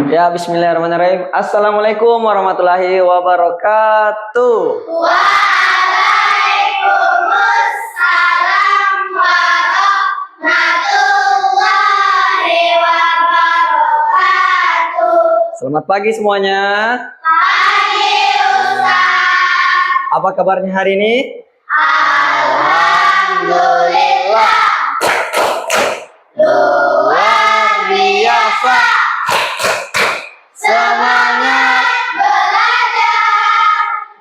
Ya, bismillahirrahmanirrahim. Assalamualaikum warahmatullahi wabarakatuh. Waalaikumsalam warahmatullahi wabarakatuh. Selamat pagi semuanya. Pagi Ustaz. Apa kabarnya hari ini? Alhamdulillah. Luar biasa. Semangat Belajar.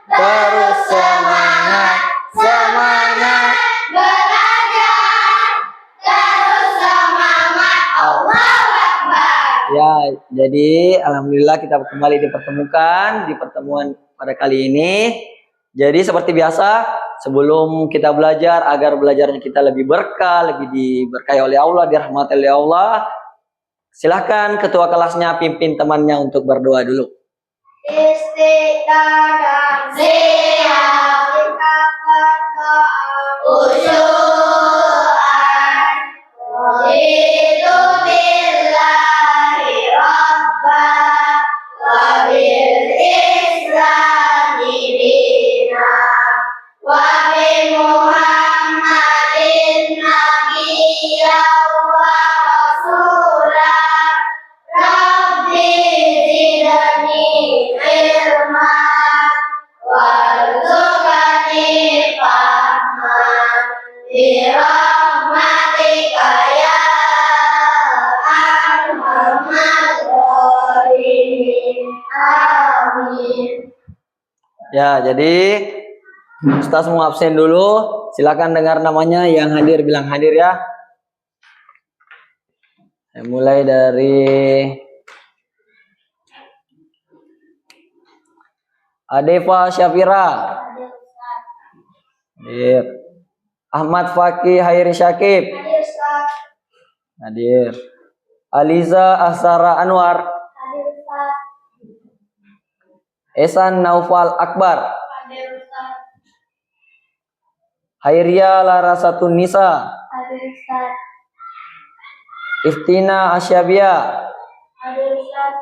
terus semangat, semangat. Belajar. Terus semangat. Allahu Akbar. Ya, jadi alhamdulillah kita kembali dipertemukan di pertemuan pada kali ini. Jadi seperti biasa, sebelum kita belajar agar belajarnya kita lebih berkah, lebih diberkahi oleh Allah, dirahmati oleh Allah, silahkan ketua kelasnya pimpin temannya untuk berdoa dulu. Istiqadah siap kita berdoa khusyuan raditu billahi rabba wa bil islami dina wa bi muhammadin nabiyya wa rasulah Rabbi zidni ilma warzuqni fahman bi rahmatika ya arhamar rahimin. Amin. Ya, jadi Ustaz mau absen dulu. Silakan dengar namanya, yang hadir bilang hadir ya. Saya mulai dari Adefa Syafira. Hadir. Ahmad Fakih Hairi Syakib. Hadir Ustaz. Hadir. Aliza Ahsara Anwar. Hadir Ustaz. Esan Naufal Akbar. Hadir Ustaz. Hairia Larasatun Nisa. Hadir Ustaz. Iftina Asyabia. Hadir Ustaz.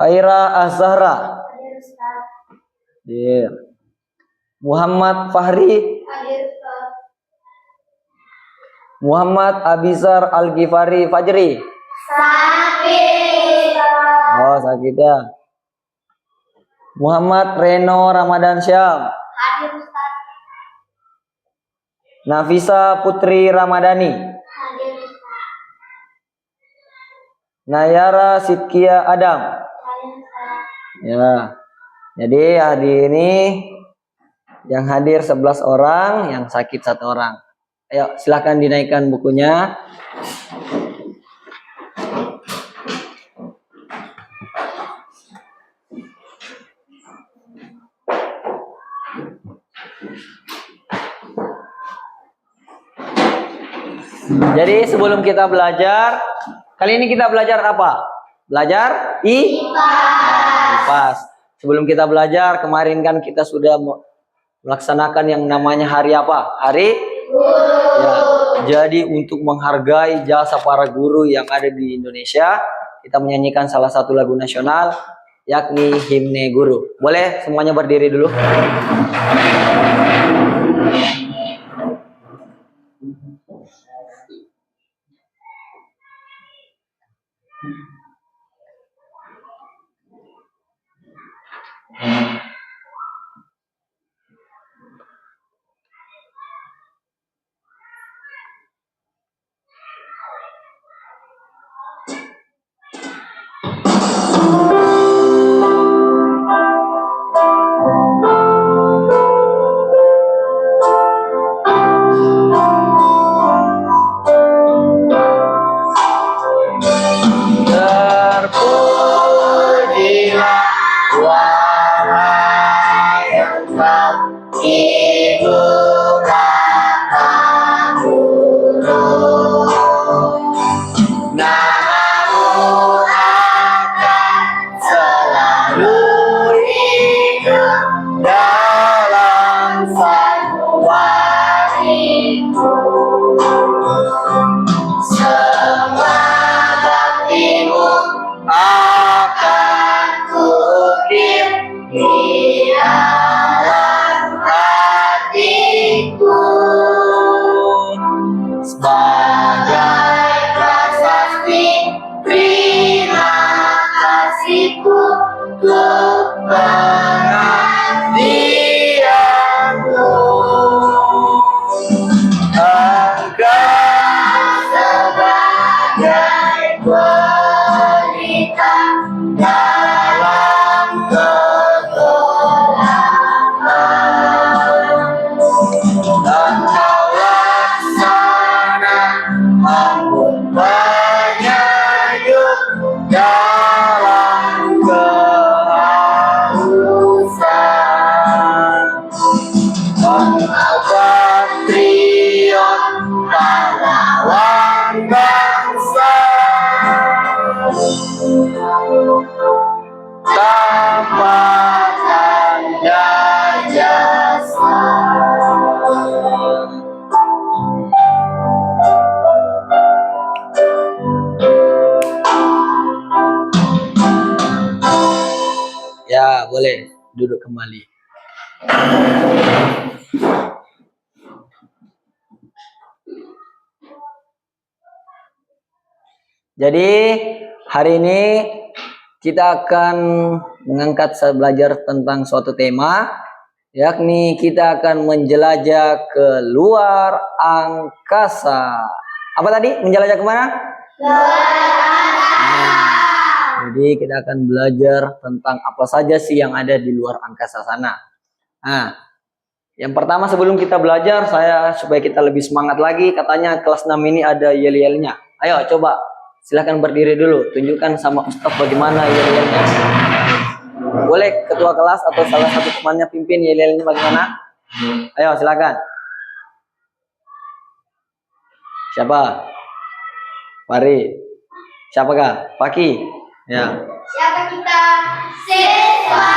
Khaira Azhara. Hadir Ustaz. Hadir. Muhammad Fahri. Hadir Ustaz. Muhammad Abizar Al-Ghifari Fajri. Sakit. Oh, sakit ya. Muhammad Reno Ramadan Syam. Hadir Ustaz. Nafisa Putri Ramadhani. Hadir Ustaz. Nayara Sidkia Adam. Hadir Ustaz. Ya. Jadi hari ini yang hadir 11 orang, yang sakit 1 orang. Ayo silahkan dinaikkan bukunya. Jadi sebelum kita belajar, kali ini kita belajar apa? Belajar IPAS. Sebelum kita belajar, kemarin kan kita sudah melaksanakan yang namanya hari apa? Hari Guru. Ya, jadi untuk menghargai jasa para guru yang ada di Indonesia, kita menyanyikan salah satu lagu nasional, yakni Himne Guru. Boleh semuanya berdiri dulu? bagai pelita dalam kegelapan, dan Kau laksana anggun penyejuk dalam kehausan. Engkau patriot pahlawan bangsa, tapatan jasa. Ya, boleh duduk kembali. Jadi hari ini kita akan mengangkat belajar tentang suatu tema, yakni kita akan menjelajah ke luar angkasa. Apa tadi? Menjelajah kemana? Jadi kita akan belajar tentang apa saja sih yang ada di luar angkasa sana. Nah, yang pertama sebelum kita belajar, supaya kita lebih semangat lagi, katanya kelas 6 ini ada yel-yelnya. Ayo coba, silahkan berdiri dulu, tunjukkan sama Ustaz bagaimana yel-yelnya. Boleh ketua kelas atau salah satu temannya pimpin yel-yelnya bagaimana? Ayo silakan. Siapa? Fari. Siapakah? Paki. Ya. Siapa kita? Siswa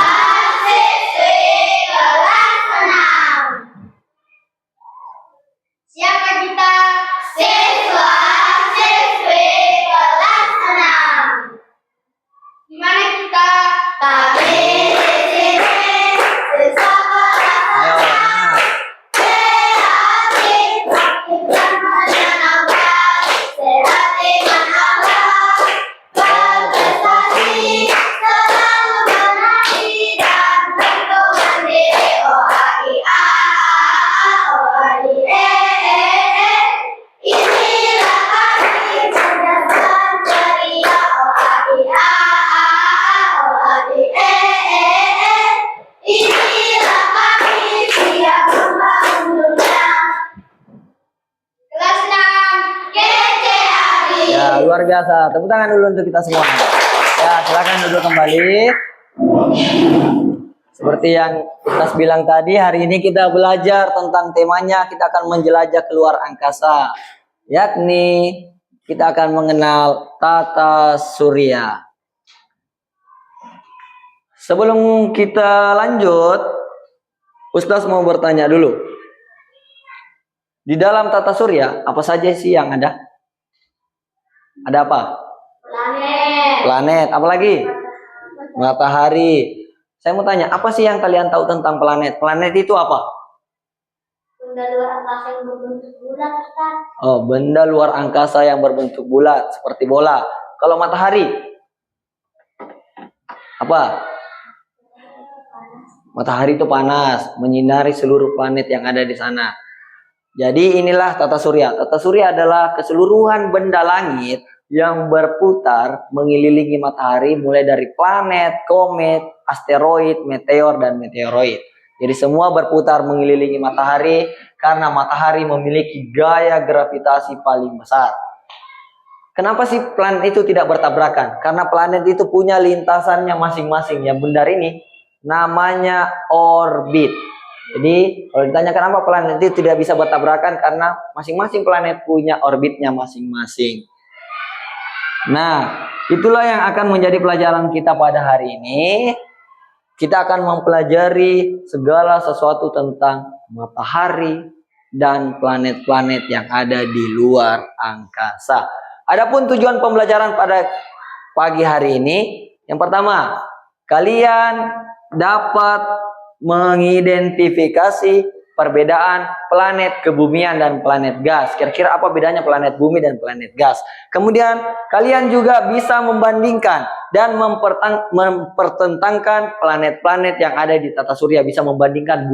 siswi kelas 6. Siapa kita? Siswa siswi kelas 6. Gimana kita? Kami di sini siswa kelas 6. Ayo. Sehati praktikkan menyenangkan, sehati menambah berprestasi, selalu menari dan tentu mandiri. O-A-I-A, O-A-I-E. Inilah kami cerdasan ceria. O-A-I-A, O-A-I-E. Inilah kami siap membangun dunia. Kelas 6 GCAI. Ya, luar biasa. Tepuk tangan dulu untuk kita semua. Ya, silakan duduk kembali. Seperti yang kita bilang tadi, hari ini kita belajar tentang temanya, kita akan menjelajah keluar angkasa. Yakni kita akan mengenal tata surya. Sebelum kita lanjut, Ustaz mau bertanya dulu. Di dalam tata surya, apa saja sih yang ada? Ada apa? Planet. Planet, apa lagi? Matahari. Saya mau tanya, apa sih yang kalian tahu tentang planet? Planet itu apa? Benda luar angkasa yang berbentuk bulat, Ustaz. Oh, benda luar angkasa yang berbentuk bulat seperti bola. Kalau matahari? Apa? Matahari itu panas, menyinari seluruh planet yang ada di sana. Jadi inilah tata surya. Tata surya adalah keseluruhan benda langit yang berputar mengelilingi matahari, mulai dari planet, komet, asteroid, meteor, dan meteoroid. Jadi semua berputar mengelilingi matahari karena matahari memiliki gaya gravitasi paling besar. Kenapa sih planet itu tidak bertabrakan? Karena planet itu punya lintasannya masing-masing. Yang benar ini namanya orbit. Jadi kalau ditanya kenapa planet itu tidak bisa bertabrakan, karena masing-masing planet punya orbitnya masing-masing. Nah, itulah yang akan menjadi pelajaran kita pada hari ini. Kita akan mempelajari segala sesuatu tentang matahari dan planet-planet yang ada di luar angkasa. Adapun tujuan pembelajaran pada pagi hari ini, yang pertama, kalian dapat mengidentifikasi perbedaan planet kebumian dan planet gas. Kira-kira apa bedanya planet bumi dan planet gas? Kemudian kalian juga bisa membandingkan dan mempertentangkan planet-planet yang ada di tata surya. Bisa membandingkan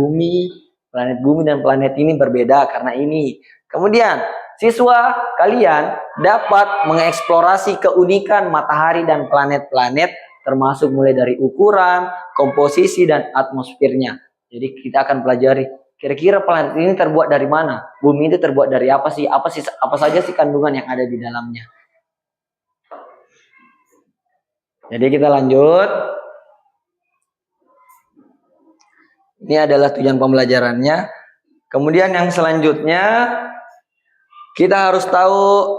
planet bumi dan planet ini berbeda karena ini. Kemudian siswa kalian dapat mengeksplorasi keunikan matahari dan planet-planet, termasuk mulai dari ukuran, komposisi, dan atmosfernya. Jadi kita akan pelajari kira-kira planet ini terbuat dari mana, bumi itu terbuat dari apa sih, apa saja sih kandungan yang ada di dalamnya. Jadi kita lanjut. Ini adalah tujuan pembelajarannya. Kemudian yang selanjutnya kita harus tahu,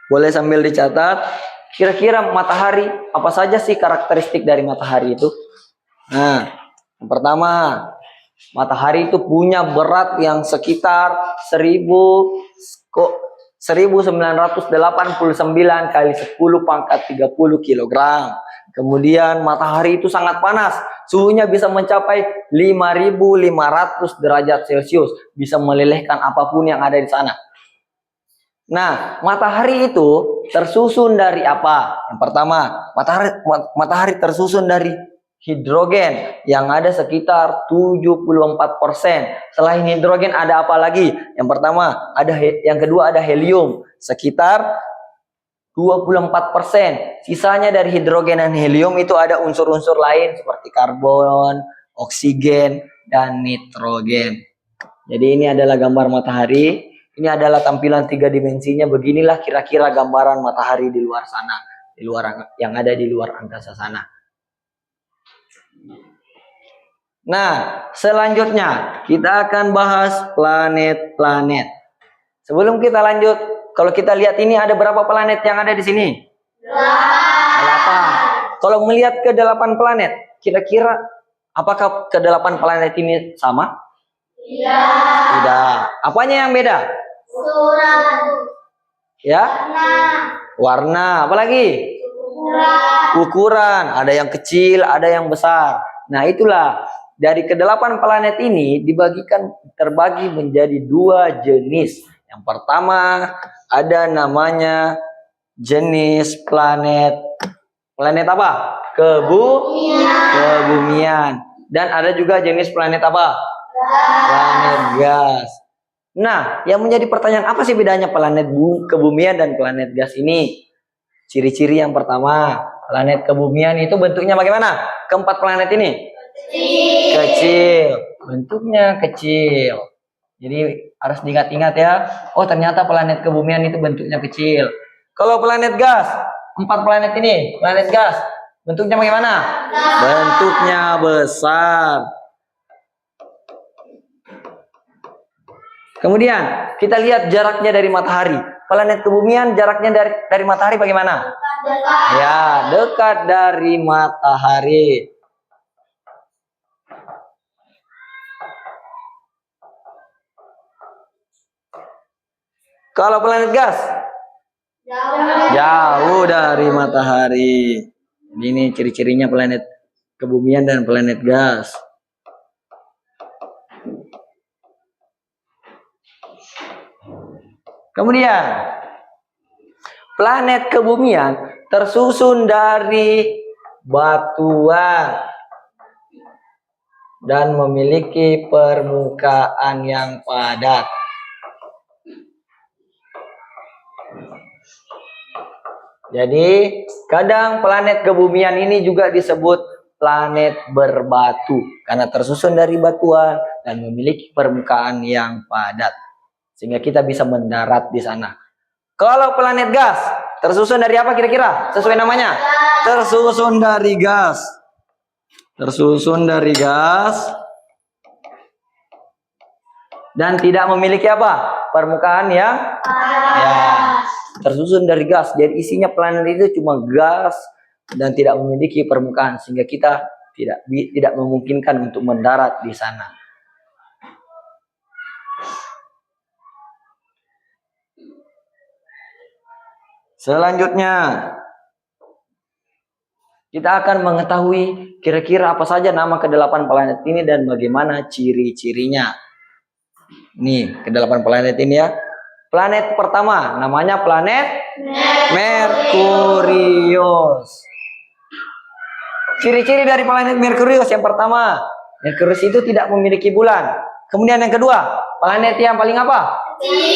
boleh sambil dicatat, kira-kira matahari, apa saja sih karakteristik dari matahari itu? Nah, yang pertama, matahari itu punya berat yang sekitar 1989 kali 10 pangkat 30 kg. Kemudian matahari itu sangat panas, suhunya bisa mencapai 5.500 derajat Celcius, bisa melelehkan apapun yang ada di sana. Nah, matahari itu tersusun dari apa? Yang pertama, matahari tersusun dari hidrogen yang ada sekitar 74%. Selain hidrogen ada apa lagi? Yang pertama, yang kedua ada helium sekitar 24%. Sisanya dari hidrogen dan helium itu ada unsur-unsur lain seperti karbon, oksigen, dan nitrogen. Jadi ini adalah gambar matahari. Ini adalah tampilan 3 dimensinya. Beginilah kira-kira gambaran matahari di luar sana, yang ada di luar angkasa sana. Nah, selanjutnya kita akan bahas planet-planet. Sebelum kita lanjut, kalau kita lihat ini ada berapa planet yang ada di sini? 8. Kalau melihat ke 8 planet, kira-kira apakah ke 8 planet ini sama? Tidak. Apanya yang beda? Ya? Warna. Apalagi? Ukuran. Ada yang kecil, ada yang besar. Nah, itulah dari ke-8 planet ini terbagi menjadi 2 jenis. Yang pertama ada namanya jenis planet apa? Kebumian. Dan ada juga jenis planet apa? Planet gas. Nah, yang menjadi pertanyaan, apa sih bedanya planet kebumian dan planet gas ini? Ciri-ciri yang pertama, planet kebumian itu bentuknya bagaimana? Keempat planet ini? Kecil. Bentuknya kecil. Jadi harus diingat-ingat ya. Oh, ternyata planet kebumian itu bentuknya kecil. Kalau planet gas, 4 planet ini, planet gas, bentuknya bagaimana? Bentuknya besar. Kemudian kita lihat jaraknya dari matahari. Planet kebumian jaraknya dari matahari bagaimana? Ya, dekat dari matahari. Kalau planet gas? Jauh dari matahari. Ini ciri-cirinya planet kebumian dan planet gas. Kemudian, planet kebumian tersusun dari batuan dan memiliki permukaan yang padat. Jadi, kadang planet kebumian ini juga disebut planet berbatu karena tersusun dari batuan dan memiliki permukaan yang padat, sehingga kita bisa mendarat di sana. Kalau planet gas tersusun dari apa kira-kira? Sesuai namanya. Tersusun dari gas. Tersusun dari gas dan tidak memiliki apa? Permukaan yang tersusun dari gas. Jadi isinya planet itu cuma gas dan tidak memiliki permukaan, sehingga kita tidak memungkinkan untuk mendarat di sana. Selanjutnya kita akan mengetahui kira-kira apa saja nama ke-8 planet ini dan bagaimana ciri-cirinya. Nih, ke-8 planet ini ya. Planet pertama namanya planet Merkurius. Ciri-ciri dari planet Merkurius yang pertama, Merkurius itu tidak memiliki bulan. Kemudian yang kedua, planet yang paling apa?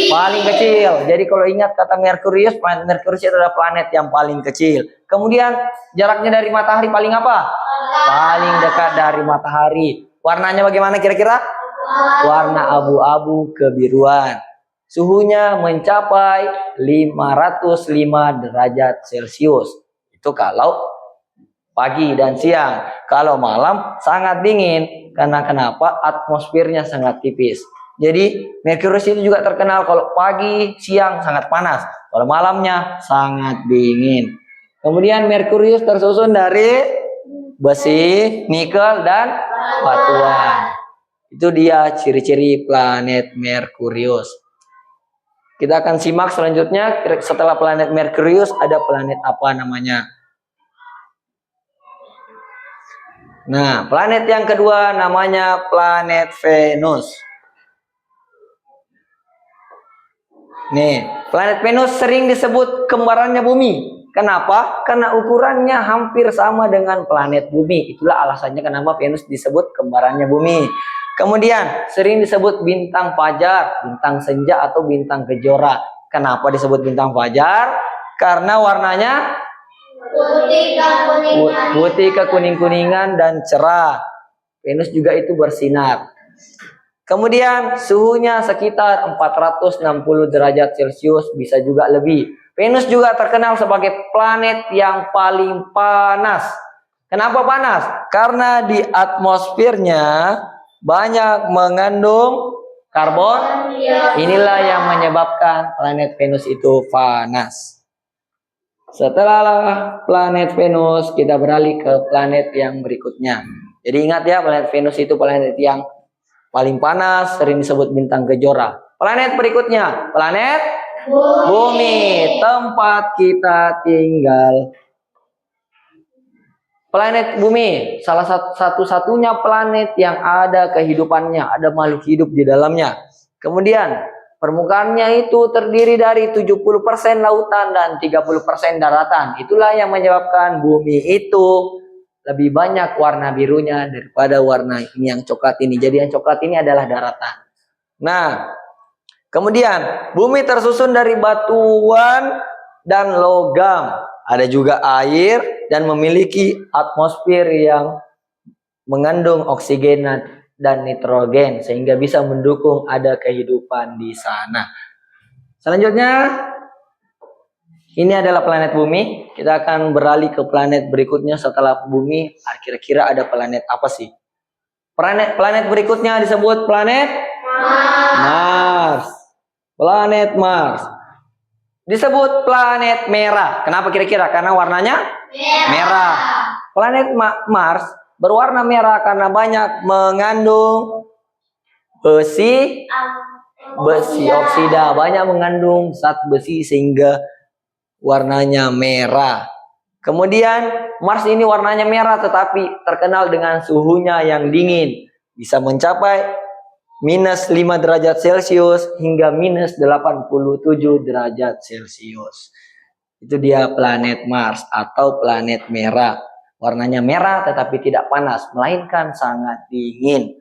Paling kecil. Jadi kalau ingat kata Merkurius, planet Merkurius itu adalah planet yang paling kecil. Kemudian jaraknya dari matahari paling apa? Paling dekat dari matahari. Warnanya bagaimana kira-kira? Warna abu-abu kebiruan. Suhunya mencapai 505 derajat Celcius. Itu kalau pagi dan siang. Kalau malam sangat dingin. Karena kenapa? Atmosfernya sangat tipis. Jadi Merkurius itu juga terkenal kalau pagi, siang sangat panas. Kalau malamnya sangat dingin. Kemudian Merkurius tersusun dari besi, nikel, dan batuan. Itu dia ciri-ciri planet Merkurius. Kita akan simak selanjutnya. Setelah planet Merkurius ada planet apa namanya? Nah, planet yang kedua namanya planet Venus. Nih, planet Venus sering disebut kembarannya Bumi. Kenapa? Karena ukurannya hampir sama dengan planet Bumi. Itulah alasannya kenapa Venus disebut kembarannya Bumi. Kemudian sering disebut bintang fajar, bintang senja atau bintang kejora. Kenapa disebut bintang fajar? Karena warnanya putih kekuning-kuningan dan cerah. Venus juga itu bersinar. Kemudian suhunya sekitar 460 derajat Celcius, bisa juga lebih. Venus juga terkenal sebagai planet yang paling panas. Kenapa panas? Karena di atmosfernya banyak mengandung karbon. Inilah yang menyebabkan planet Venus itu panas. Setelah planet Venus, kita beralih ke planet yang berikutnya. Jadi ingat ya, planet Venus itu planet yang paling panas, sering disebut bintang kejora. Planet berikutnya, planet Bumi, tempat kita tinggal. Planet Bumi, salah satu-satunya planet yang ada kehidupannya, ada makhluk hidup di dalamnya. Kemudian, permukaannya itu terdiri dari 70% lautan dan 30% daratan. Itulah yang menyebabkan Bumi itu lebih banyak warna birunya daripada warna ini yang coklat ini. Jadi yang coklat ini adalah daratan. Nah, kemudian Bumi tersusun dari batuan dan logam. Ada juga air dan memiliki atmosfer yang mengandung oksigen dan nitrogen sehingga bisa mendukung ada kehidupan di sana. Selanjutnya, ini adalah planet Bumi. Kita akan beralih ke planet berikutnya setelah Bumi. Kira-kira ada planet apa sih? Planet berikutnya disebut planet Mars. Planet Mars disebut planet merah. Kenapa kira-kira? Karena warnanya merah. Planet Mars berwarna merah karena banyak mengandung besi oksida, banyak mengandung zat besi sehingga warnanya merah. Kemudian Mars ini warnanya merah tetapi terkenal dengan suhunya yang dingin. Bisa mencapai minus 5 derajat Celcius hingga minus 87 derajat Celcius. Itu dia planet Mars atau planet merah. Warnanya merah tetapi tidak panas, melainkan sangat dingin.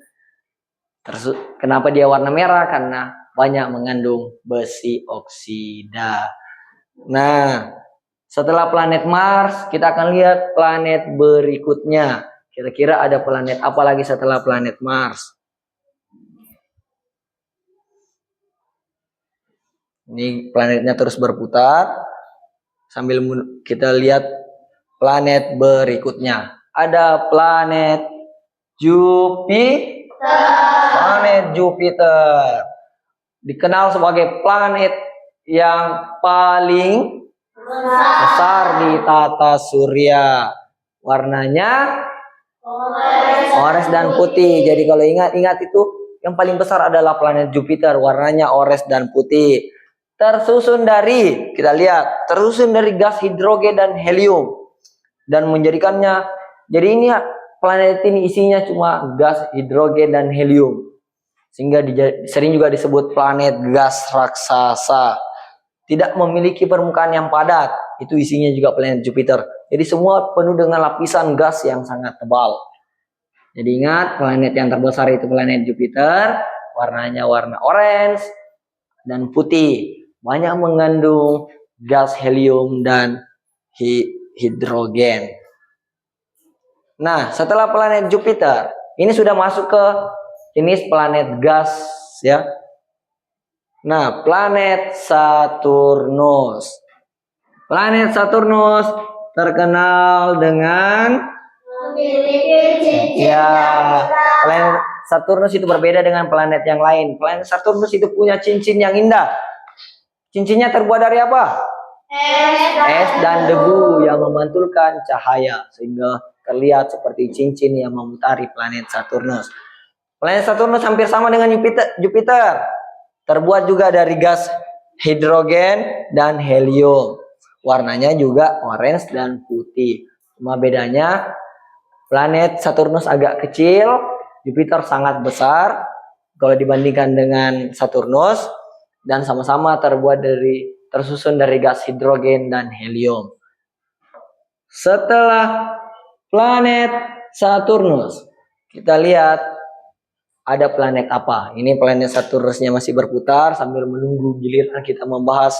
Kenapa dia warna merah? Karena banyak mengandung besi oksida. Nah, setelah planet Mars, kita akan lihat planet berikutnya. Kira-kira ada planet apa lagi setelah planet Mars? Ini planetnya terus berputar. Sambil kita lihat planet berikutnya. Ada planet Jupiter. Planet Jupiter dikenal sebagai planet yang paling besar di tata surya. Warnanya ores dan putih. Jadi kalau ingat itu yang paling besar adalah planet Jupiter. Warnanya ores dan putih. Tersusun dari gas hidrogen dan helium. Dan menjadikannya, jadi ini planet ini isinya cuma gas hidrogen dan helium. Sehingga sering juga disebut planet gas raksasa. Tidak memiliki permukaan yang padat. Itu isinya juga planet Jupiter. Jadi semua penuh dengan lapisan gas yang sangat tebal. Jadi ingat, planet yang terbesar itu planet Jupiter. Warnanya warna orange. dan putih. Banyak mengandung gas helium dan hidrogen. Nah, setelah planet Jupiter, ini sudah masuk ke jenis planet gas ya. Nah, planet Saturnus. Planet Saturnus terkenal dengan planet Saturnus itu berbeda dengan planet yang lain. Planet Saturnus itu punya cincin yang indah. Cincinnya terbuat dari apa? Es dan debu yang memantulkan cahaya sehingga terlihat seperti cincin yang memutari planet Saturnus. Planet Saturnus hampir sama dengan Jupiter. Terbuat juga dari gas hidrogen dan helium. Warnanya juga orange dan putih. Cuma bedanya planet Saturnus agak kecil, Jupiter sangat besar kalau dibandingkan dengan Saturnus, dan sama-sama tersusun dari gas hidrogen dan helium. Setelah planet Saturnus, kita lihat ada planet apa. Ini planet Saturnusnya masih berputar sambil menunggu giliran kita membahas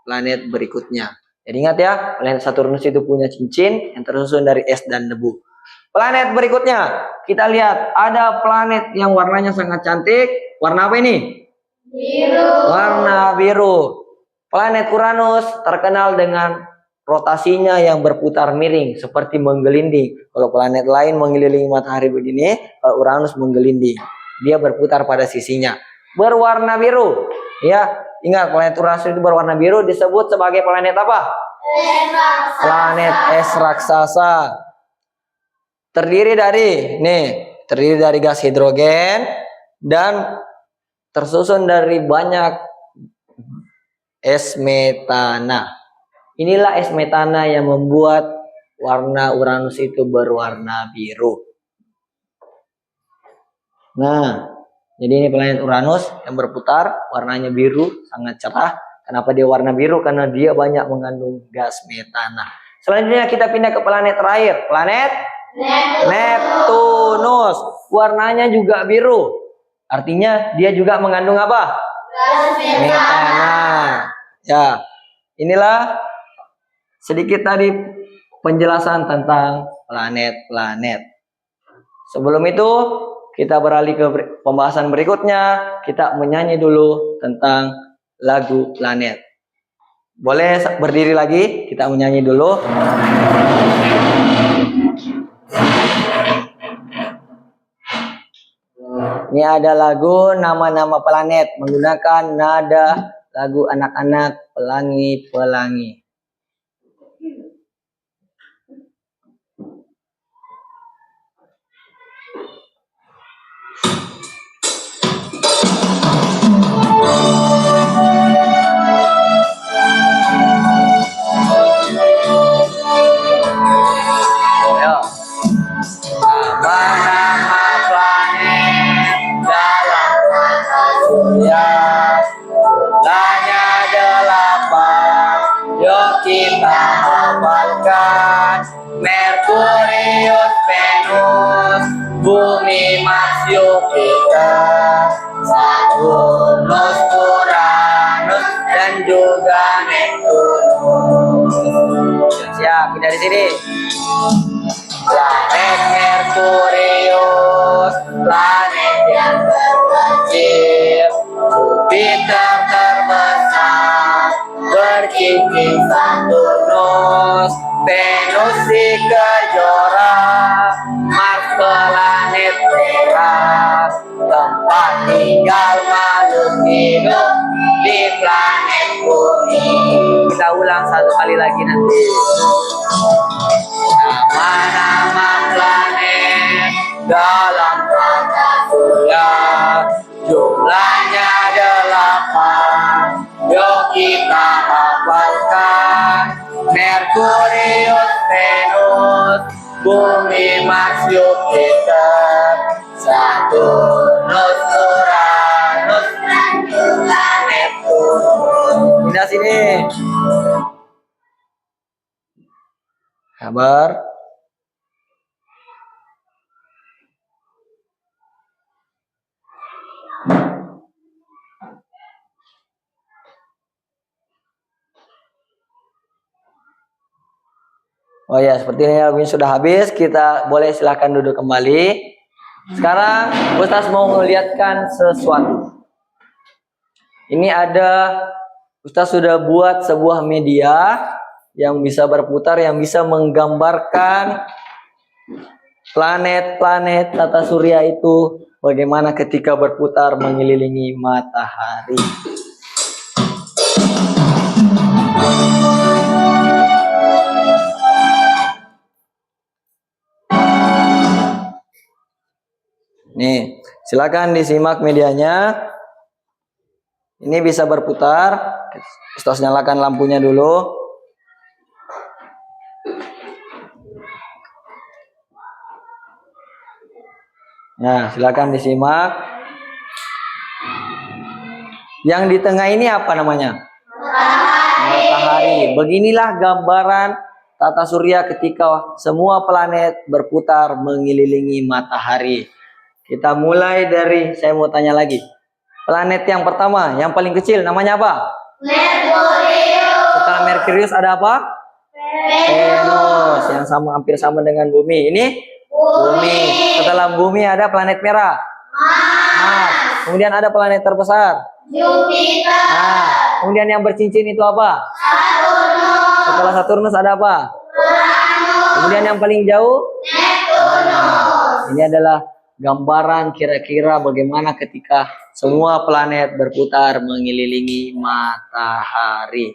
planet berikutnya. Jadi ingat ya, planet Saturnus itu punya cincin yang tersusun dari es dan debu. Planet berikutnya, kita lihat ada planet yang warnanya sangat cantik. Warna apa ini? Biru. Warna biru. Planet Uranus terkenal dengan rotasinya yang berputar miring seperti menggelinding. Kalau planet lain mengelilingi matahari begini, kalau Uranus menggelinding. Dia berputar pada sisinya. Berwarna biru. Ya, ingat planet Uranus itu berwarna biru disebut sebagai planet apa? Planet es raksasa. Terdiri dari gas hidrogen dan tersusun dari banyak es metana. Inilah es metana yang membuat warna Uranus itu berwarna biru. Nah, jadi ini planet Uranus yang berputar, warnanya biru, sangat cerah. Kenapa dia warna biru? Karena dia banyak mengandung gas metana. Selanjutnya kita pindah ke planet terakhir, planet Neptunus. Warnanya juga biru. Artinya dia juga mengandung apa? Metana. Ya, inilah sedikit tadi penjelasan tentang planet-planet. Sebelum itu, kita beralih ke pembahasan berikutnya. Kita menyanyi dulu tentang lagu planet. Boleh berdiri lagi? Kita menyanyi dulu. Ini ada lagu nama-nama planet menggunakan nada lagu anak-anak Pelangi-Pelangi. Kita hafalkan Merkurius, Venus, Bumi, Mars, Jupiter, Saturnus, Uranus, dan juga Neptunus. Siap, dari sini. Planet Merkurius, planet yang terkecil, Jupiter terbesar, bercincin Saturnus, Venus si kejora, Mars planet merah, tempat tinggal makhluk hidup di planet bumi. Kita ulang satu kali lagi nanti. Nama-nama planet dalam tata surya jumlahnya 8. Yuk kita hafalkan Merkurius, Venus, Bumi, Mars, Jupiter, Saturnus, Uranus, dan juga Neptunus. Pindah sini. Kabar. Oh ya, sepertinya waktunya sudah habis. Kita boleh silakan duduk kembali. Sekarang Ustaz mau melihatkan sesuatu. Ini ada, Ustaz sudah buat sebuah media yang bisa berputar, yang bisa menggambarkan planet-planet tata surya itu bagaimana ketika berputar mengelilingi matahari. Nih, silakan disimak medianya. Ini bisa berputar. Ustaz nyalakan lampunya dulu. Nah, silakan disimak. Yang di tengah ini apa namanya? Matahari. Beginilah gambaran tata surya ketika semua planet berputar mengelilingi matahari. Kita mulai dari, saya mau tanya lagi. Planet yang pertama, yang paling kecil, namanya apa? Merkurius. Setelah Merkurius ada apa? Venus, yang sama, hampir sama dengan Bumi. Ini Bumi. Setelah Bumi ada planet merah. Mars. Kemudian ada planet terbesar. Jupiter. Nah, kemudian yang bercincin itu apa? Saturnus. Setelah Saturnus ada apa? Uranus. Kemudian yang paling jauh? Neptunus. Ini adalah gambaran kira-kira bagaimana ketika semua planet berputar mengelilingi matahari.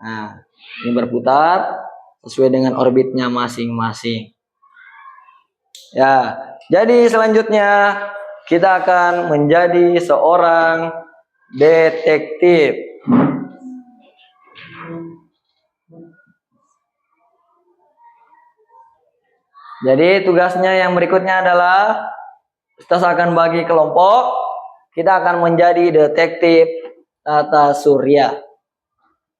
Nah, ini berputar sesuai dengan orbitnya masing-masing. Ya, jadi selanjutnya kita akan menjadi seorang detektif. Jadi tugasnya yang berikutnya adalah Ustaz akan bagi kelompok. Kita akan menjadi detektif tata surya.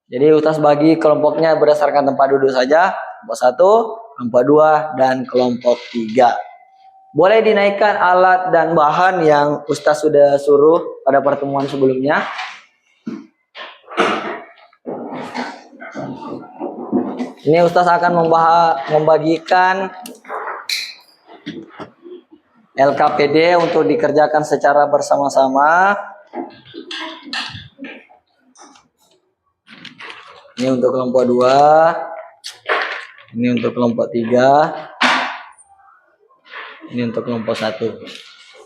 Jadi Ustaz bagi kelompoknya berdasarkan tempat duduk saja. Kelompok 1, kelompok 2, dan kelompok 3. Boleh dinaikkan alat dan bahan yang Ustaz sudah suruh pada pertemuan sebelumnya. Ini Ustaz akan membagikan LKPD untuk dikerjakan secara bersama-sama. Ini untuk kelompok 2. Ini untuk kelompok 3. Ini untuk kelompok 1.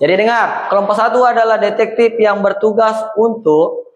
Jadi dengar, kelompok 1 adalah detektif yang bertugas untuk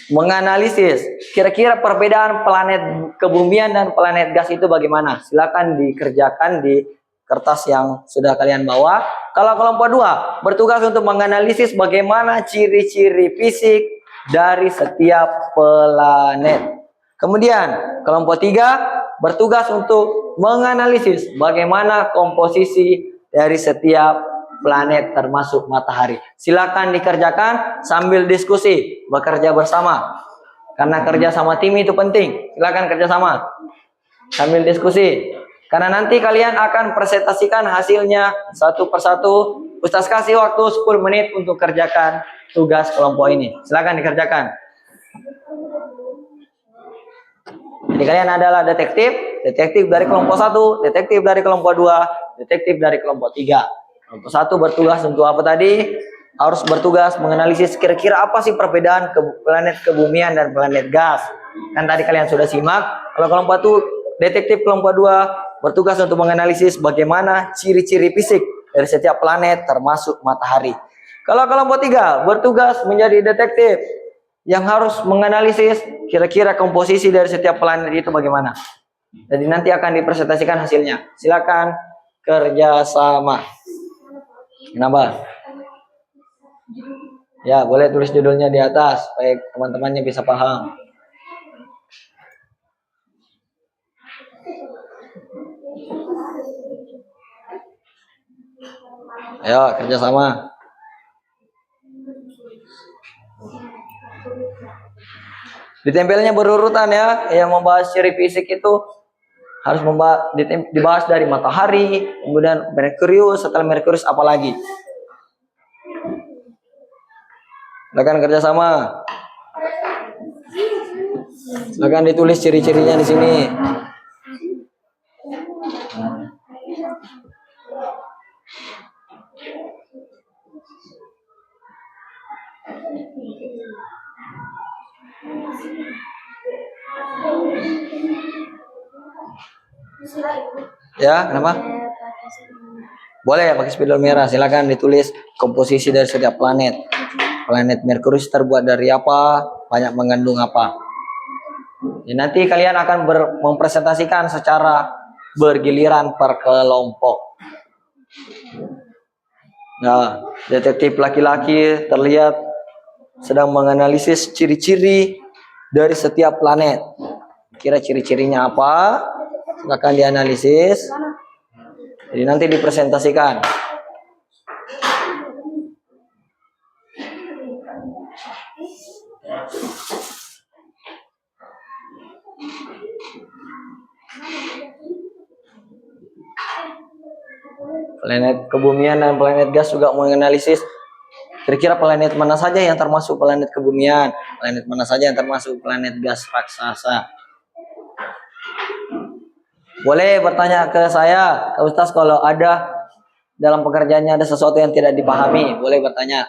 menganalisis kira-kira perbedaan planet kebumian dan planet gas itu bagaimana. Silakan dikerjakan di kertas yang sudah kalian bawa. Kalau kelompok 2 bertugas untuk menganalisis bagaimana ciri-ciri fisik dari setiap planet. Kemudian kelompok 3 bertugas untuk menganalisis bagaimana komposisi dari setiap planet termasuk matahari. Silakan dikerjakan sambil diskusi, bekerja bersama. Karena kerja sama tim itu penting. Silakan kerja sama sambil diskusi. Karena nanti kalian akan presentasikan hasilnya satu persatu. Ustaz kasih waktu 10 menit untuk kerjakan tugas kelompok ini. Silakan dikerjakan. Jadi kalian adalah detektif dari kelompok 1, detektif dari kelompok 2, detektif dari kelompok 3. Kelompok 1 bertugas untuk apa tadi? Harus bertugas menganalisis kira-kira apa sih perbedaan planet kebumian dan planet gas. Kan tadi kalian sudah simak. Kalau kelompok 1, detektif kelompok 2 bertugas untuk menganalisis bagaimana ciri-ciri fisik dari setiap planet termasuk matahari. Kalau kelompok 3 bertugas menjadi detektif yang harus menganalisis kira-kira komposisi dari setiap planet itu bagaimana. Jadi nanti akan dipresentasikan hasilnya. Silakan kerjasama. Kenapa? Ya, boleh tulis judulnya di atas supaya teman-temannya bisa paham. Ayo, kerjasama. Ditempelnya berurutan ya. Yang membahas ciri fisik itu harus dibahas dari matahari, kemudian Merkurius, setelah Merkurius apa lagi. Silakan kerjasama. Silakan ditulis ciri-cirinya di sini. Ya, kenapa? Boleh pakai spidol merah. Silakan ditulis komposisi dari setiap planet. Planet Merkurius terbuat dari apa? Banyak mengandung apa? Ya, nanti kalian akan mempresentasikan secara bergiliran per kelompok. Nah, detektif laki-laki terlihat sedang menganalisis ciri-ciri dari setiap planet. Kira ciri-cirinya apa? Silakan dianalisis. Jadi nanti dipresentasikan. Planet kebumian dan planet gas juga menganalisis kira-kira planet mana saja yang termasuk planet kebumian, planet mana saja yang termasuk planet gas raksasa. Boleh bertanya ke saya, ke Ustaz, kalau ada dalam pekerjaannya ada sesuatu yang tidak dipahami, boleh bertanya.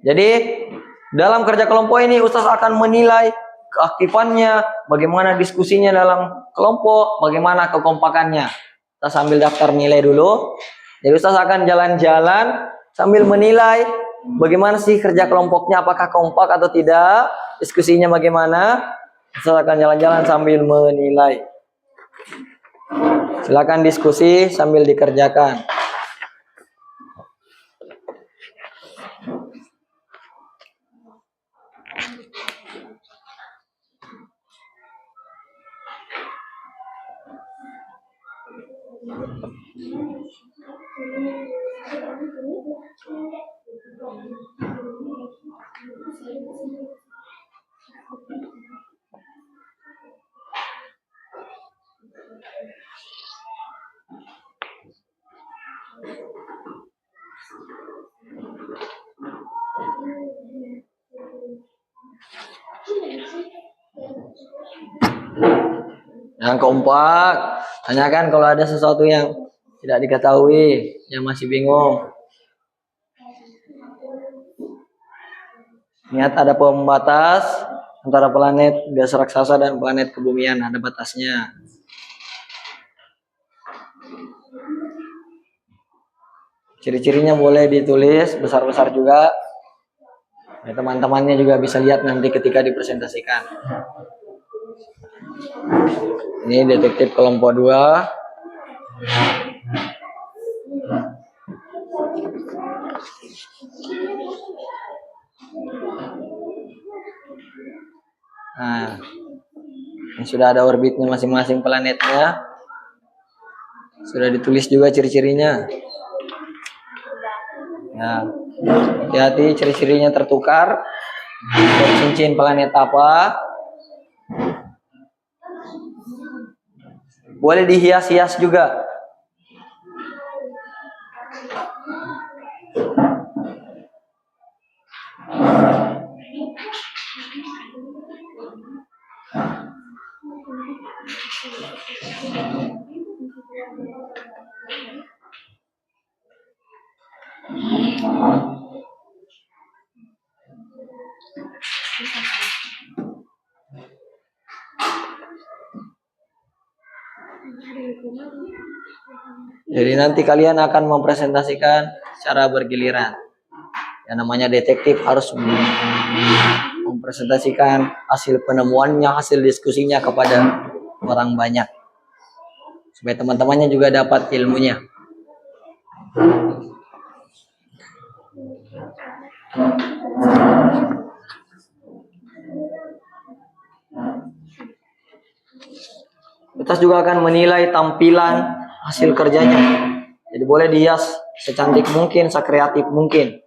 Jadi dalam kerja kelompok ini Ustaz akan menilai keaktifannya, bagaimana diskusinya dalam kelompok, bagaimana kekompakannya. Kita sambil daftar nilai dulu. Jadi Ustaz akan jalan-jalan sambil menilai bagaimana sih kerja kelompoknya, apakah kompak atau tidak, diskusinya bagaimana. Ustaz akan jalan-jalan sambil menilai. Silakan diskusi sambil dikerjakan. Yang kompak, tanyakan kalau ada sesuatu yang tidak diketahui, yang masih bingung. Ingat ada pembatas antara planet gas raksasa dan planet kebumian, ada batasnya. Ciri-cirinya boleh ditulis besar-besar juga. Ya, teman-temannya juga bisa lihat nanti ketika dipresentasikan. Ini detektif kelompok 2. Nah, ini sudah ada orbitnya masing-masing planetnya. Sudah ditulis juga ciri-cirinya. Nah, hati-hati ciri-cirinya tertukar. Cincin planet apa? Boleh dihias-hias juga. Jadi nanti kalian akan mempresentasikan secara bergiliran. Yang namanya detektif harus mempresentasikan hasil penemuannya, hasil diskusinya kepada orang banyak. Supaya teman-temannya juga dapat ilmunya. Kita juga akan menilai tampilan hasil kerjanya. Jadi boleh dihias secantik mungkin, sekreatif mungkin.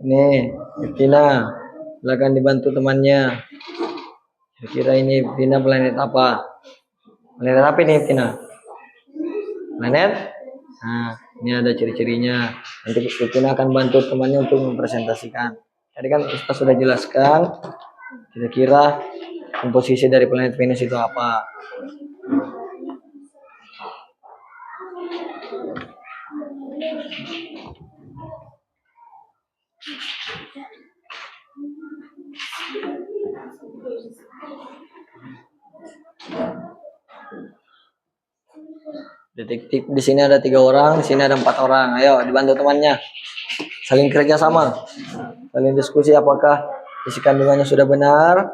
Nih, Tina, silakan dibantu temannya. Kira-kira ini Tina planet apa? Planet apa ini Tina? Planet? Nah, ini ada ciri-cirinya. Nanti Tina akan bantu temannya untuk mempresentasikan. Tadi kan kita sudah jelaskan kira-kira Komposisi dari planet Venus itu apa? Detektif di sini ada 3 orang, di sini ada 4 orang. Ayo dibantu temannya. Saling kerja sama, saling diskusi apakah isi kandungannya sudah benar,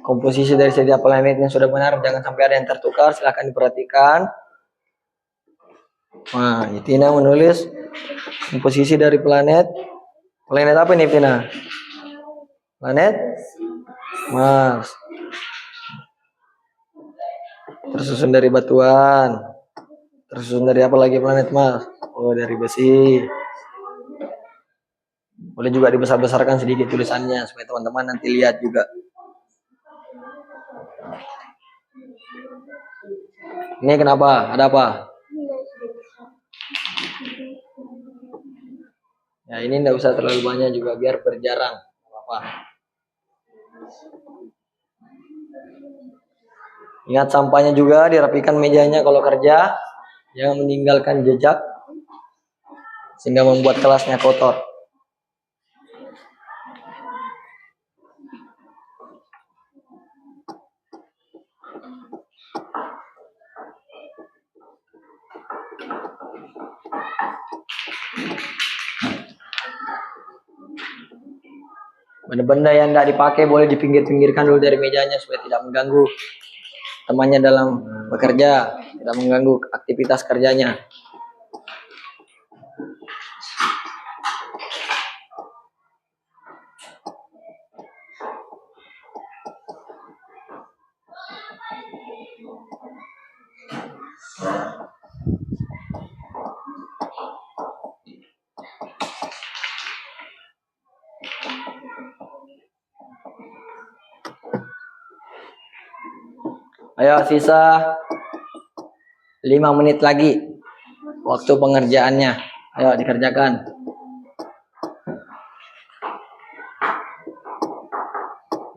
komposisi dari setiap planetnya sudah benar, jangan sampai ada yang tertukar. Silahkan diperhatikan. Nah, Tina menulis komposisi dari planet. Planet apa nih Tina? Planet Mars. Tersusun dari batuan. Tersusun dari apa lagi planet Mars? Oh, dari besi. Boleh juga dibesar-besarkan sedikit tulisannya supaya teman-teman nanti lihat juga. Ini kenapa? Ada apa? Ya, ini enggak usah terlalu banyak juga biar berjarang. Apa? Ingat sampahnya juga, dirapikan mejanya kalau kerja. Jangan meninggalkan jejak sehingga membuat kelasnya kotor. Benda-benda yang tidak dipakai boleh dipinggir-pinggirkan dulu dari mejanya supaya tidak mengganggu temannya dalam bekerja, tidak mengganggu aktivitas kerjanya. Ayo, sisa 5 menit lagi waktu pengerjaannya. Ayo dikerjakan.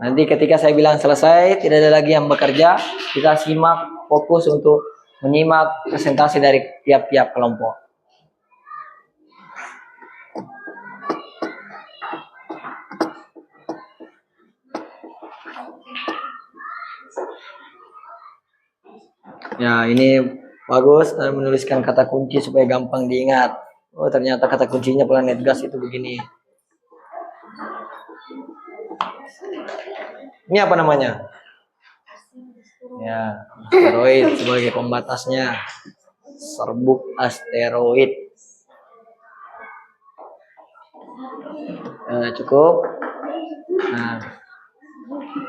Nanti ketika saya bilang selesai, tidak ada lagi yang bekerja. Kita simak, fokus untuk menyimak presentasi dari tiap-tiap kelompok. Ya, ini bagus menuliskan kata kunci supaya gampang diingat. Oh, ternyata kata kuncinya planet gas itu begini. Ini apa namanya? Ya, asteroid sebagai pembatasnya. Serbuk asteroid. Cukup. Nah,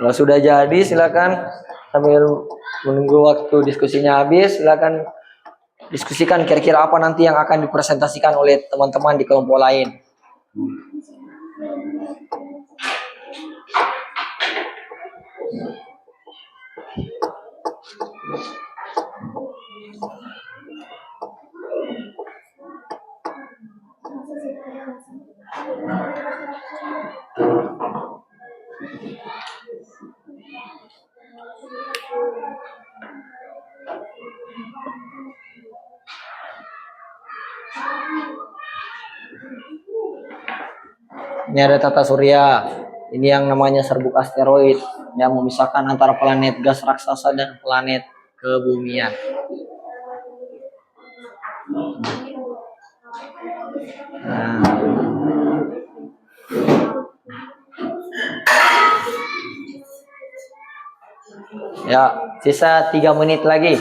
kalau sudah jadi silakan sambil menunggu waktu diskusinya habis, silakan diskusikan kira-kira apa nanti yang akan dipresentasikan oleh teman-teman di kelompok lain. Ini ada tata surya. Ini yang namanya serbuk asteroid yang memisahkan antara planet gas raksasa dan planet kebumian. Nah. Ya, sisa 3 menit lagi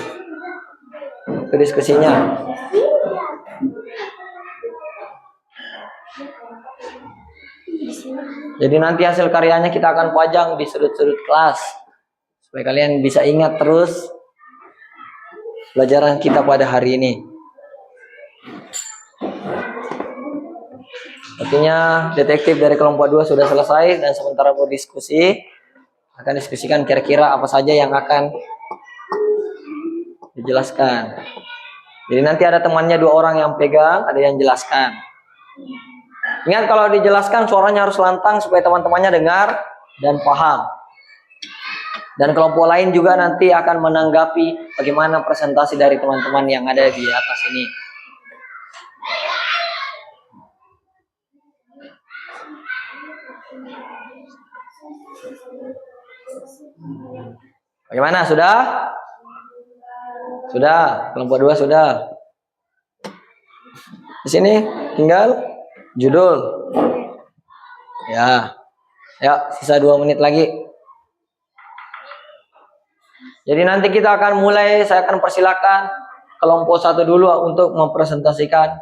untuk diskusinya. Jadi nanti hasil karyanya kita akan pajang di sudut-sudut kelas supaya kalian bisa ingat terus pelajaran kita pada hari ini. Artinya detektif dari kelompok 2 sudah selesai dan sementara berdiskusi akan diskusikan kira-kira apa saja yang akan dijelaskan. Jadi nanti ada temannya 2 orang yang pegang, ada yang jelaskan. Ingat kalau dijelaskan suaranya harus lantang supaya teman-temannya dengar dan paham. Dan kelompok lain juga nanti akan menanggapi bagaimana presentasi dari teman-teman yang ada di atas ini. Bagaimana? Sudah? Sudah. Kelompok 2 sudah. Di sini tinggal judul. Ya. Ya, sisa 2 menit lagi. Jadi nanti kita akan mulai, saya akan persilakan kelompok 1 dulu untuk mempresentasikan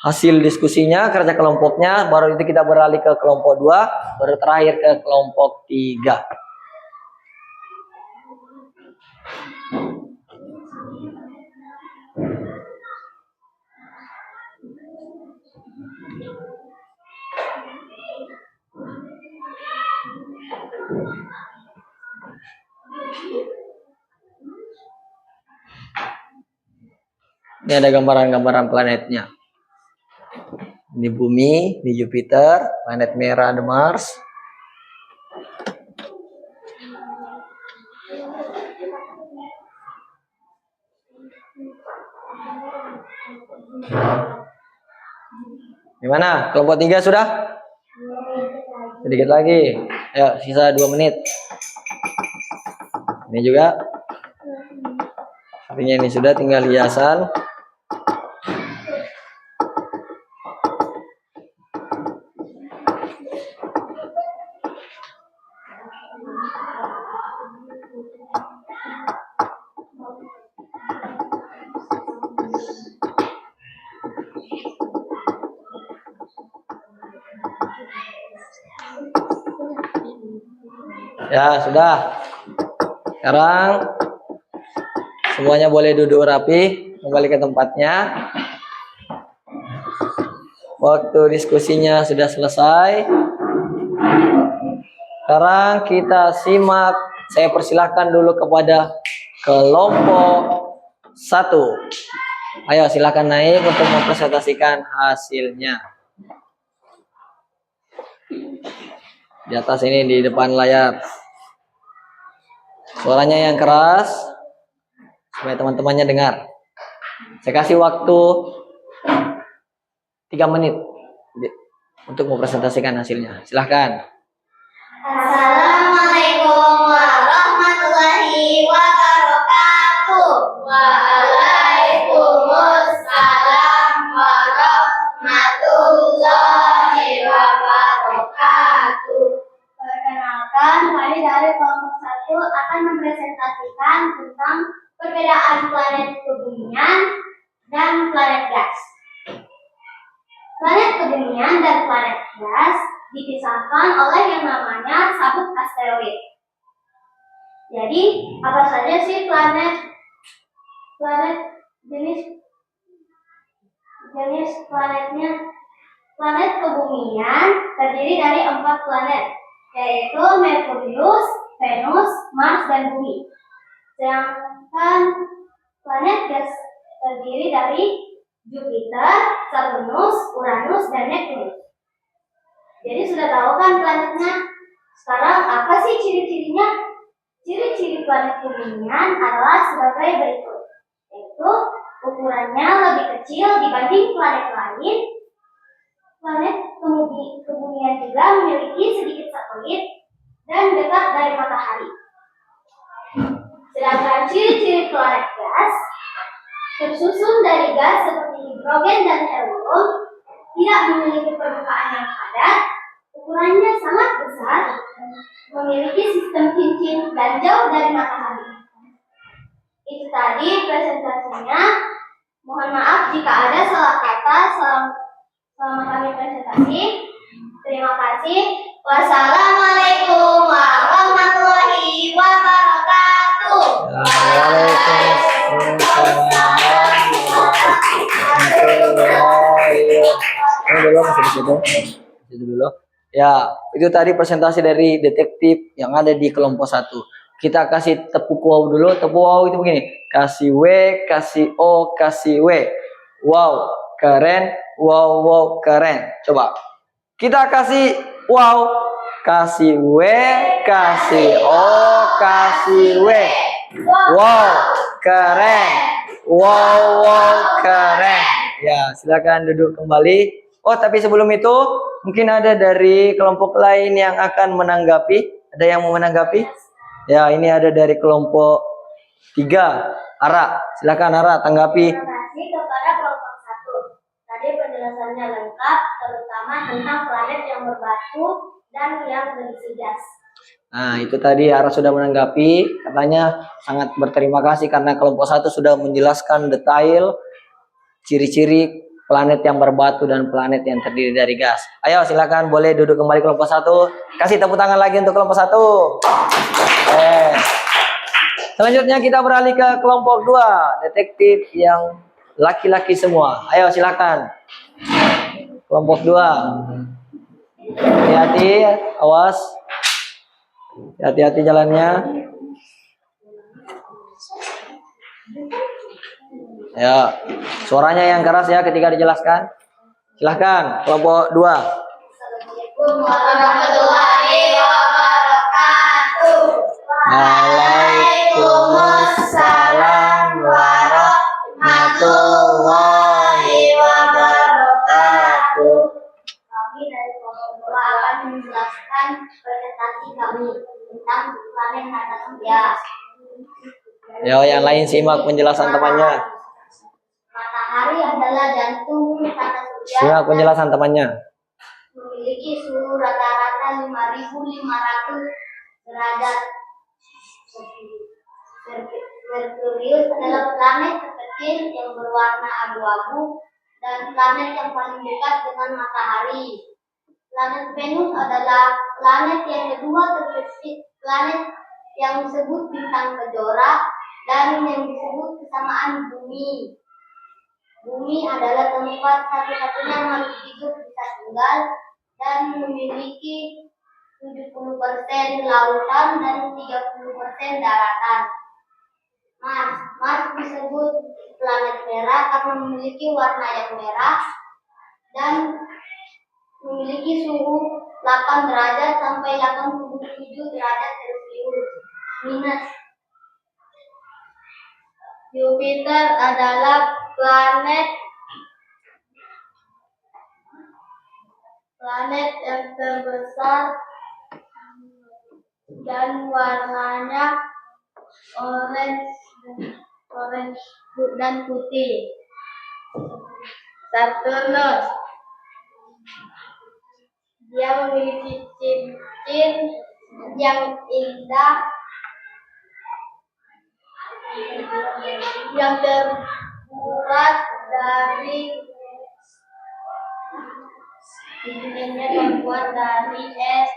hasil diskusinya, kerja kelompoknya, baru itu kita beralih ke kelompok 2, baru terakhir ke kelompok 3. Ini ada gambaran-gambaran planetnya. Ini bumi, ini Jupiter, planet merah ada Mars. Gimana? Kelompok 3 sudah? Sedikit lagi. Ayo, sisa 2 menit. Ini juga. Artinya ini sudah, tinggal hiasan. Ya, sudah. Sekarang semuanya boleh duduk rapi, kembali ke tempatnya. Waktu diskusinya sudah selesai. Sekarang kita simak, saya persilahkan dulu kepada kelompok 1. Ayo silakan naik untuk mempresentasikan hasilnya. Di atas ini, di depan layar. Suaranya yang keras supaya teman-temannya dengar. Saya kasih waktu 3 menit untuk mempresentasikan hasilnya. Silahkan. Assalamualaikum warahmatullahi wabarakatuh. Waalaikumsalam warahmatullahi wabarakatuh. Perkenalkan, kami dari kelompok 1 akan mempresentasikan tentang perbedaan planet kebumian dan planet gas. Planet kebumian dan planet gas dipisahkan oleh yang namanya sabuk asteroid. Jadi, apa saja sih jenis planetnya? Planet kebumian terdiri dari 4 planet, yaitu Merkurius, Venus, Mars, dan Bumi. Sedangkan planet gas terdiri dari Jupiter, Saturnus, Uranus, dan Neptunus. Jadi sudah tahu kan planetnya? Sekarang apa sih ciri-cirinya? Ciri-ciri planet kebumian adalah sebagai berikut, yaitu ukurannya lebih kecil dibanding planet lain. Planet kebumian juga memiliki sedikit satelit dan dekat dari matahari. Sedangkan ciri-ciri planet gas tersusun dari gas seperti hidrogen dan helium, tidak memiliki permukaan yang padat, ukurannya sangat besar, memiliki sistem cincin dan jauh dari matahari. Itu tadi presentasinya. Mohon maaf jika ada salah kata selama kami presentasi. Terima kasih. Wassalamualaikum warahmatullahi wabarakatuh. Dulu. Ya, itu tadi presentasi dari detektif yang ada di kelompok 1. Kita kasih tepuk wow dulu. Tepuk wow itu begini. Kasih W, kasih O, kasih W. Wow, keren. Wow, wow, keren. Coba. Kita kasih wow kasih W, kasih O, kasih W. Wow, keren. Wow, keren. Ya, silakan duduk kembali. Oh, tapi sebelum itu, mungkin ada dari kelompok lain yang akan menanggapi. Ada yang mau menanggapi? Ya, ini ada dari kelompok 3. Ara, silakan Ara, tanggapi. Terima kasih kepada kelompok 1. Tadi penjelasannya lengkap, terutama tentang planet yang berbatu dan yang berisi gas. Nah, itu tadi Ara sudah menanggapi, katanya sangat berterima kasih karena kelompok 1 sudah menjelaskan detail ciri-ciri planet yang berbatu dan planet yang terdiri dari gas. Ayo silakan boleh duduk kembali kelompok 1. Kasih tepuk tangan lagi untuk kelompok 1. Selanjutnya kita beralih ke kelompok 2, detektif yang laki-laki semua. Ayo silakan. Kelompok 2. Hati-hati, awas. Hati-hati jalannya. Ya, suaranya yang keras ya ketika dijelaskan. Silahkan, kelompok 2. Assalamualaikum warahmatullahi wabarakatuh. Waalaikumsalam warahmatullahi wabarakatuh. Kami dari kelompok 2 akan menjelaskan presentasi kami tentang planet atas gas. Yo, yang lain simak penjelasan temannya. Matahari adalah jantung tata surya. Simak penjelasan temannya. Memiliki suhu rata-rata 5.500 derajat. Merkurius adalah planet terkecil yang berwarna abu-abu dan planet yang paling dekat dengan matahari. Planet Venus adalah planet yang kedua terkecil, planet yang disebut bintang kejora dan yang disebut kesamaan bumi. Bumi adalah tempat satu-satunya makhluk hidup bisa tinggal dan memiliki 70% lautan dan 30% daratan. Mars disebut planet merah karena memiliki warna yang merah dan memiliki suhu 8 derajat sampai 87 derajat Celcius minus. Jupiter adalah planet yang terbesar dan warnanya orange dan putih. Saturnus, dia memiliki cincin yang indah yang terbuat dari es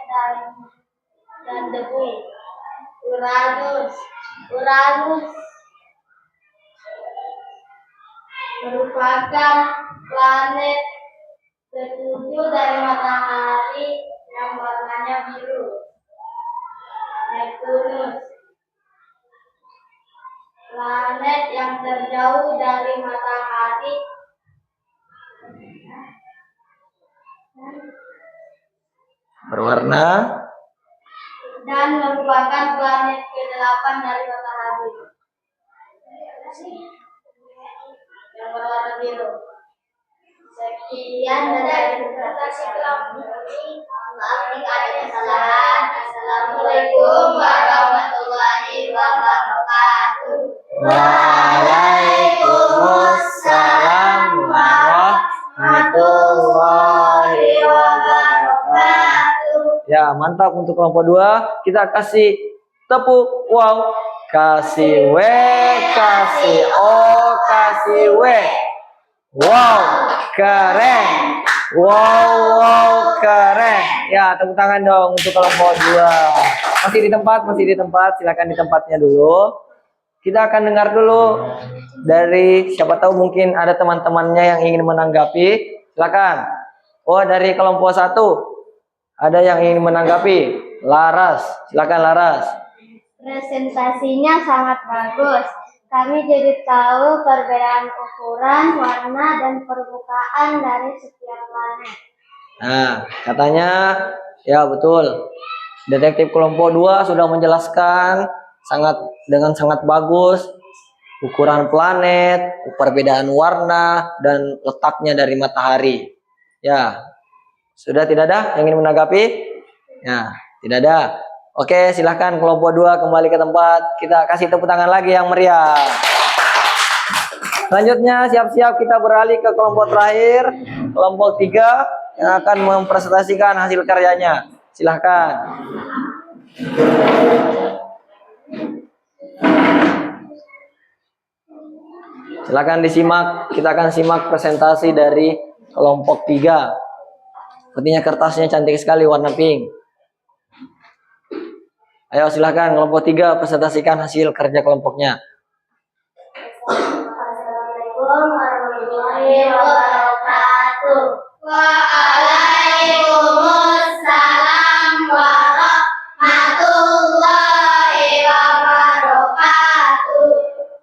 dan debu. Uranus merupakan planet ketujuh dari matahari yang warnanya biru. Neptunus, planet yang terjauh dari matahari Berwarna dan merupakan planet ke-8 dari matahari yang berwarna biru. Sekian dari presentasi kami. Maaf jika ada kesalahan. Assalamualaikum warahmatullahi wabarakatuh. Waalaikumsalam warahmatullahi wabarakatuh. Ya, mantap untuk kelompok 2. Kita kasih tepuk wow. Kasih W, kasih O, kasih W. Wow, keren. Wow, keren. Ya, tepuk tangan dong untuk kelompok 2. Masih di tempat. Silakan di tempatnya dulu. Kita akan dengar dulu dari siapa tahu mungkin ada teman-temannya yang ingin menanggapi. Silakan. Oh, dari kelompok 1 ada yang ingin menanggapi. Laras, silakan Laras. Presentasinya sangat bagus. Kami jadi tahu perbedaan ukuran, warna, dan permukaan dari setiap planet. Nah, katanya Ya, betul. Detektif kelompok 2 sudah menjelaskan dengan sangat bagus ukuran planet, perbedaan warna dan letaknya dari matahari. Ya. Sudah tidak ada yang ingin menanggapi? Ya, tidak ada. Oke, silahkan kelompok 2 kembali ke tempat. Kita kasih tepuk tangan lagi yang meriah. Selanjutnya siap-siap kita beralih ke kelompok terakhir, kelompok 3 yang akan mempresentasikan hasil karyanya. Silahkan. Silakan disimak, kita akan simak presentasi dari kelompok 3. Sepertinya kertasnya cantik sekali warna pink. Ayo silakan kelompok 3 presentasikan hasil kerja kelompoknya. Assalamualaikum warahmatullahi wabarakatuh. Waalaikumsalam warahmatullahi wabarakatuh.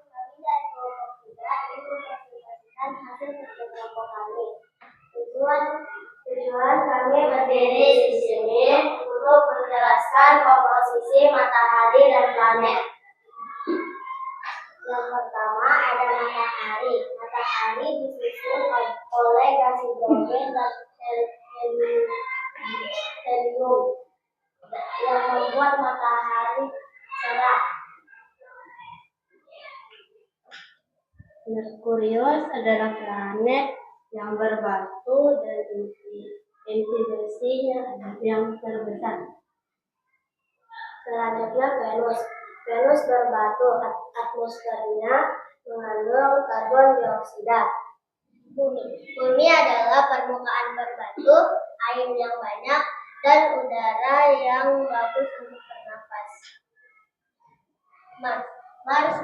Kami dari kelompok 3 ingin mempresentasikan hasil kerja kelompok kami. Tujuan kami berdiri di sini untuk menjelaskan komposisi matahari dan planet. Yang pertama ada matahari. Matahari disusun oleh gas hidrogen dan helium yang membuat matahari cerah. Merkurius adalah planet yang berbatu dan inti besinya yang terbesar. Selanjutnya Venus. Venus berbatu, atmosfernya mengandung karbon dioksida. Bumi adalah permukaan berbatu, air yang banyak, dan udara yang bagus untuk bernafas. Mars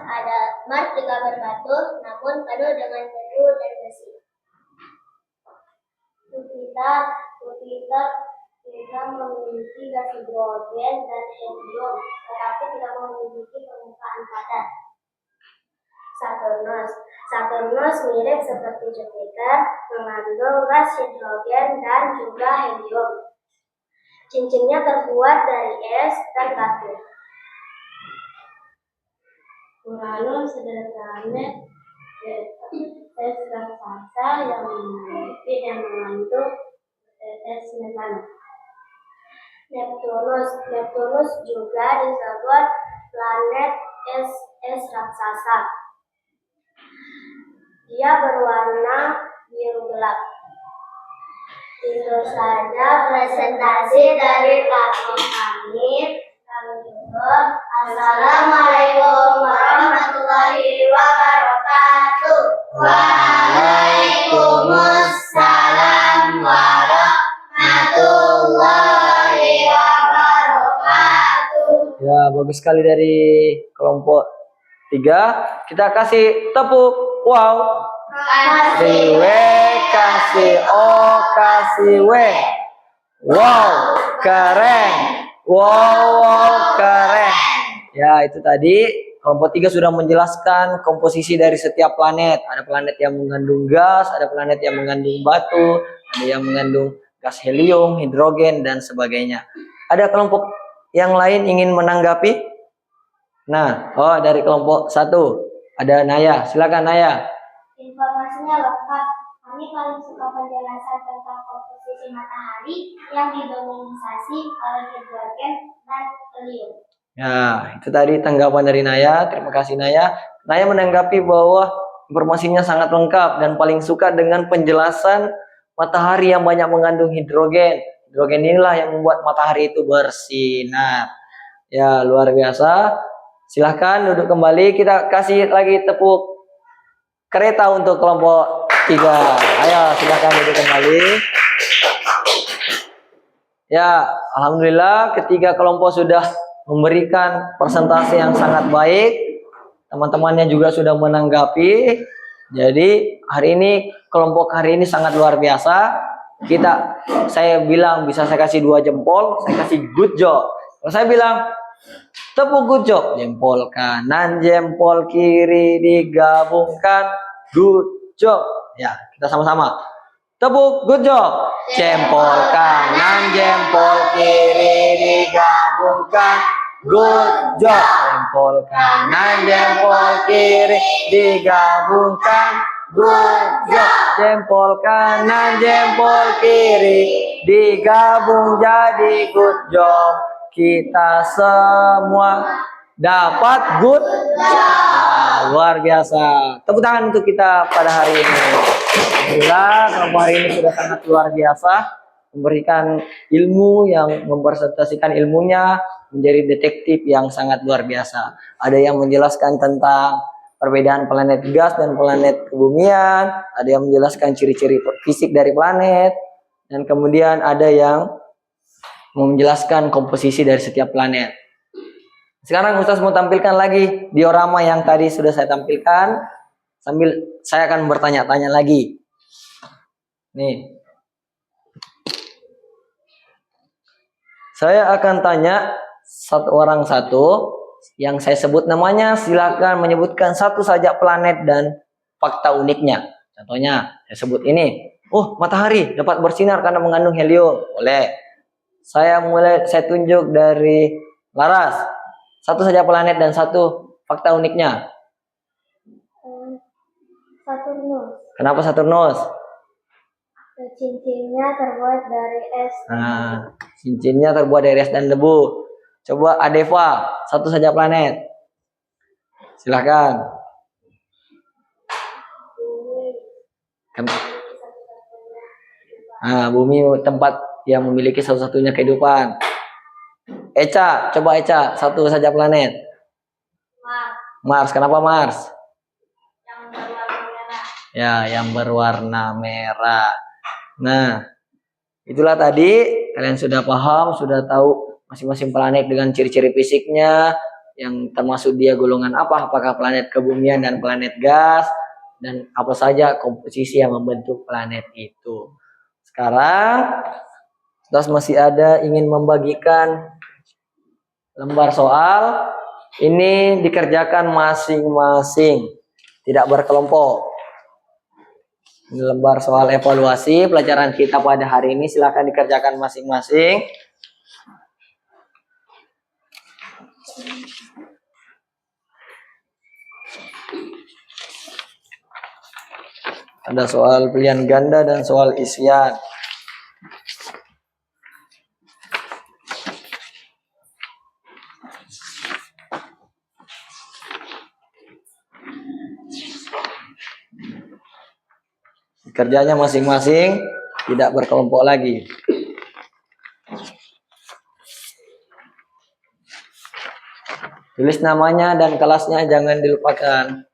juga berbatu, namun penuh dengan debu dan besi. Jupiter tidak memiliki gas hidrogen dan helium, tetapi tidak memiliki permukaan padat. Saturnus mirip seperti Jupiter, mengandung gas hidrogen dan juga helium. Cincinnya terbuat dari es dan batu. Uranus adalah planet es raksasa yang mengandung es metan. Neptunus juga disebut planet es raksasa. Dia berwarna biru gelap. Itu saja presentasi dari kelompok kami. Assalamualaikum warahmatullahi wabarakatuh. Waalaikumsalam warahmatullahi wabarakatuh. Ya, bagus sekali dari kelompok 3. Kita kasih tepuk. Wow. Kasih W, kasih O, kasih W. Wow, keren. Wow, keren. Ya, itu tadi kelompok 3 sudah menjelaskan komposisi dari setiap planet. Ada planet yang mengandung gas, ada planet yang mengandung batu, ada yang mengandung gas helium, hidrogen, dan sebagainya. Ada kelompok yang lain ingin menanggapi? Nah, dari kelompok 1 ada Naya. Silakan Naya. Informasinya lengkap. Kami paling suka penjelasan tentang komposisi matahari yang didominasi oleh hidrogen dan helium. Ya, itu tadi tanggapan dari Naya. Terima kasih Naya. Naya menanggapi bahwa informasinya sangat lengkap dan paling suka dengan penjelasan matahari yang banyak mengandung hidrogen. Hidrogen inilah yang membuat matahari itu bersinar. Ya, luar biasa. Silahkan duduk kembali. Kita kasih lagi tepuk kereta untuk kelompok 3. Ayo, silahkan duduk kembali. Ya, alhamdulillah ketiga kelompok sudah memberikan presentasi yang sangat baik. Teman-temannya juga sudah menanggapi. Jadi hari ini kelompok hari ini sangat luar biasa. Saya bilang bisa saya kasih 2 jempol, saya kasih good job. Kalau saya bilang tepuk good job, jempol kanan, jempol kiri digabungkan, good job. Ya, kita sama-sama. Tepuk, good job. Jempol kanan, jempol kiri digabungkan. Good job. Jempol kanan, jempol kiri digabungkan. Good job. Jempol kanan, jempol kiri digabung jadi good job. Kita semua dapat good job. Luar biasa. Tepuk tangan untuk kita pada hari ini. Alhamdulillah, kelompok hari ini sudah sangat luar biasa, memberikan ilmu yang mempresentasikan ilmunya menjadi detektif yang sangat luar biasa. Ada yang menjelaskan tentang perbedaan planet gas dan planet kebumian, ada yang menjelaskan ciri-ciri fisik dari planet, dan kemudian ada yang menjelaskan komposisi dari setiap planet. Sekarang Ustaz mau tampilkan lagi diorama yang tadi sudah saya tampilkan, sambil saya akan bertanya-tanya lagi. Nih, saya akan tanya satu orang satu, yang saya sebut namanya, silakan menyebutkan satu saja planet dan fakta uniknya. Contohnya, saya sebut ini, oh matahari dapat bersinar karena mengandung helium, boleh. Saya tunjuk dari Laras, satu saja planet dan satu fakta uniknya. Saturnus. Kenapa Saturnus? Cincinnya terbuat dari es. Nah, cincinnya terbuat dari es dan debu. Coba Adeva, satu saja planet. Silahkan. Nah, bumi tempat yang memiliki satu-satunya kehidupan. Eca, coba Eca, satu saja planet. Mars. Mars, kenapa Mars? Yang berwarna merah. Ya, yang berwarna merah. Nah, itulah tadi kalian sudah paham, sudah tahu masing-masing planet dengan ciri-ciri fisiknya, yang termasuk dia golongan apa, apakah planet kebumian dan planet gas, dan apa saja komposisi yang membentuk planet itu. Sekarang, terus masih ada ingin membagikan lembar soal, ini dikerjakan masing-masing, tidak berkelompok. Ini lembar soal evaluasi pelajaran kita pada hari ini, silakan dikerjakan masing-masing. Ada soal pilihan ganda dan soal isian. Kerjanya masing-masing, tidak berkelompok lagi. Tulis namanya dan kelasnya jangan dilupakan.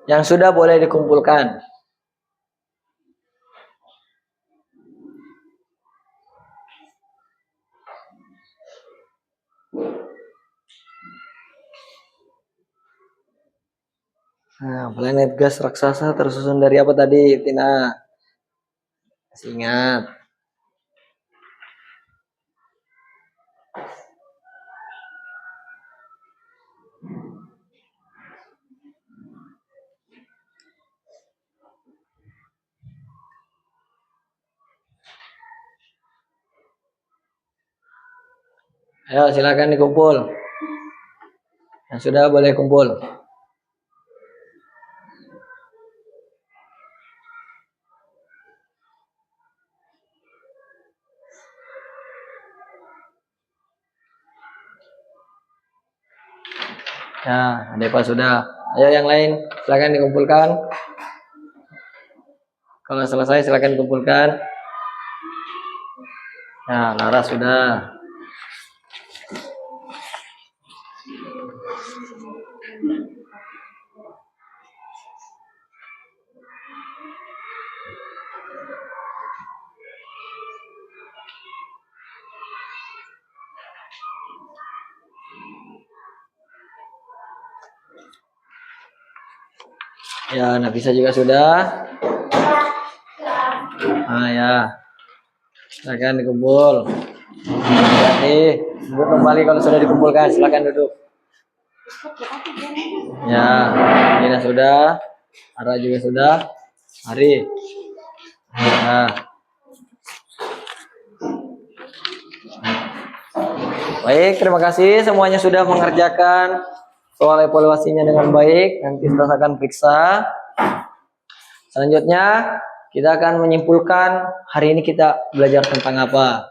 Yang sudah boleh dikumpulkan. Nah, planet gas raksasa tersusun dari apa tadi, Tina? Masih ingat? Ayo silakan dikumpul. Yang sudah boleh kumpul. Ya, Depa sudah. Ayo yang lain, silakan dikumpulkan. Kalau selesai silakan dikumpulkan. Nah, Lara sudah. Ya, Nafisa juga sudah. Ah ya, silakan dikumpul. Jadi duduk kembali kalau sudah dikumpulkan, silakan duduk. Ya, Nina sudah, Ara juga sudah. Mari. Nah. Baik, terima kasih semuanya sudah mengerjakan soal evaluasinya dengan baik. Nanti kita akan periksa. Selanjutnya kita akan menyimpulkan hari ini kita belajar tentang apa.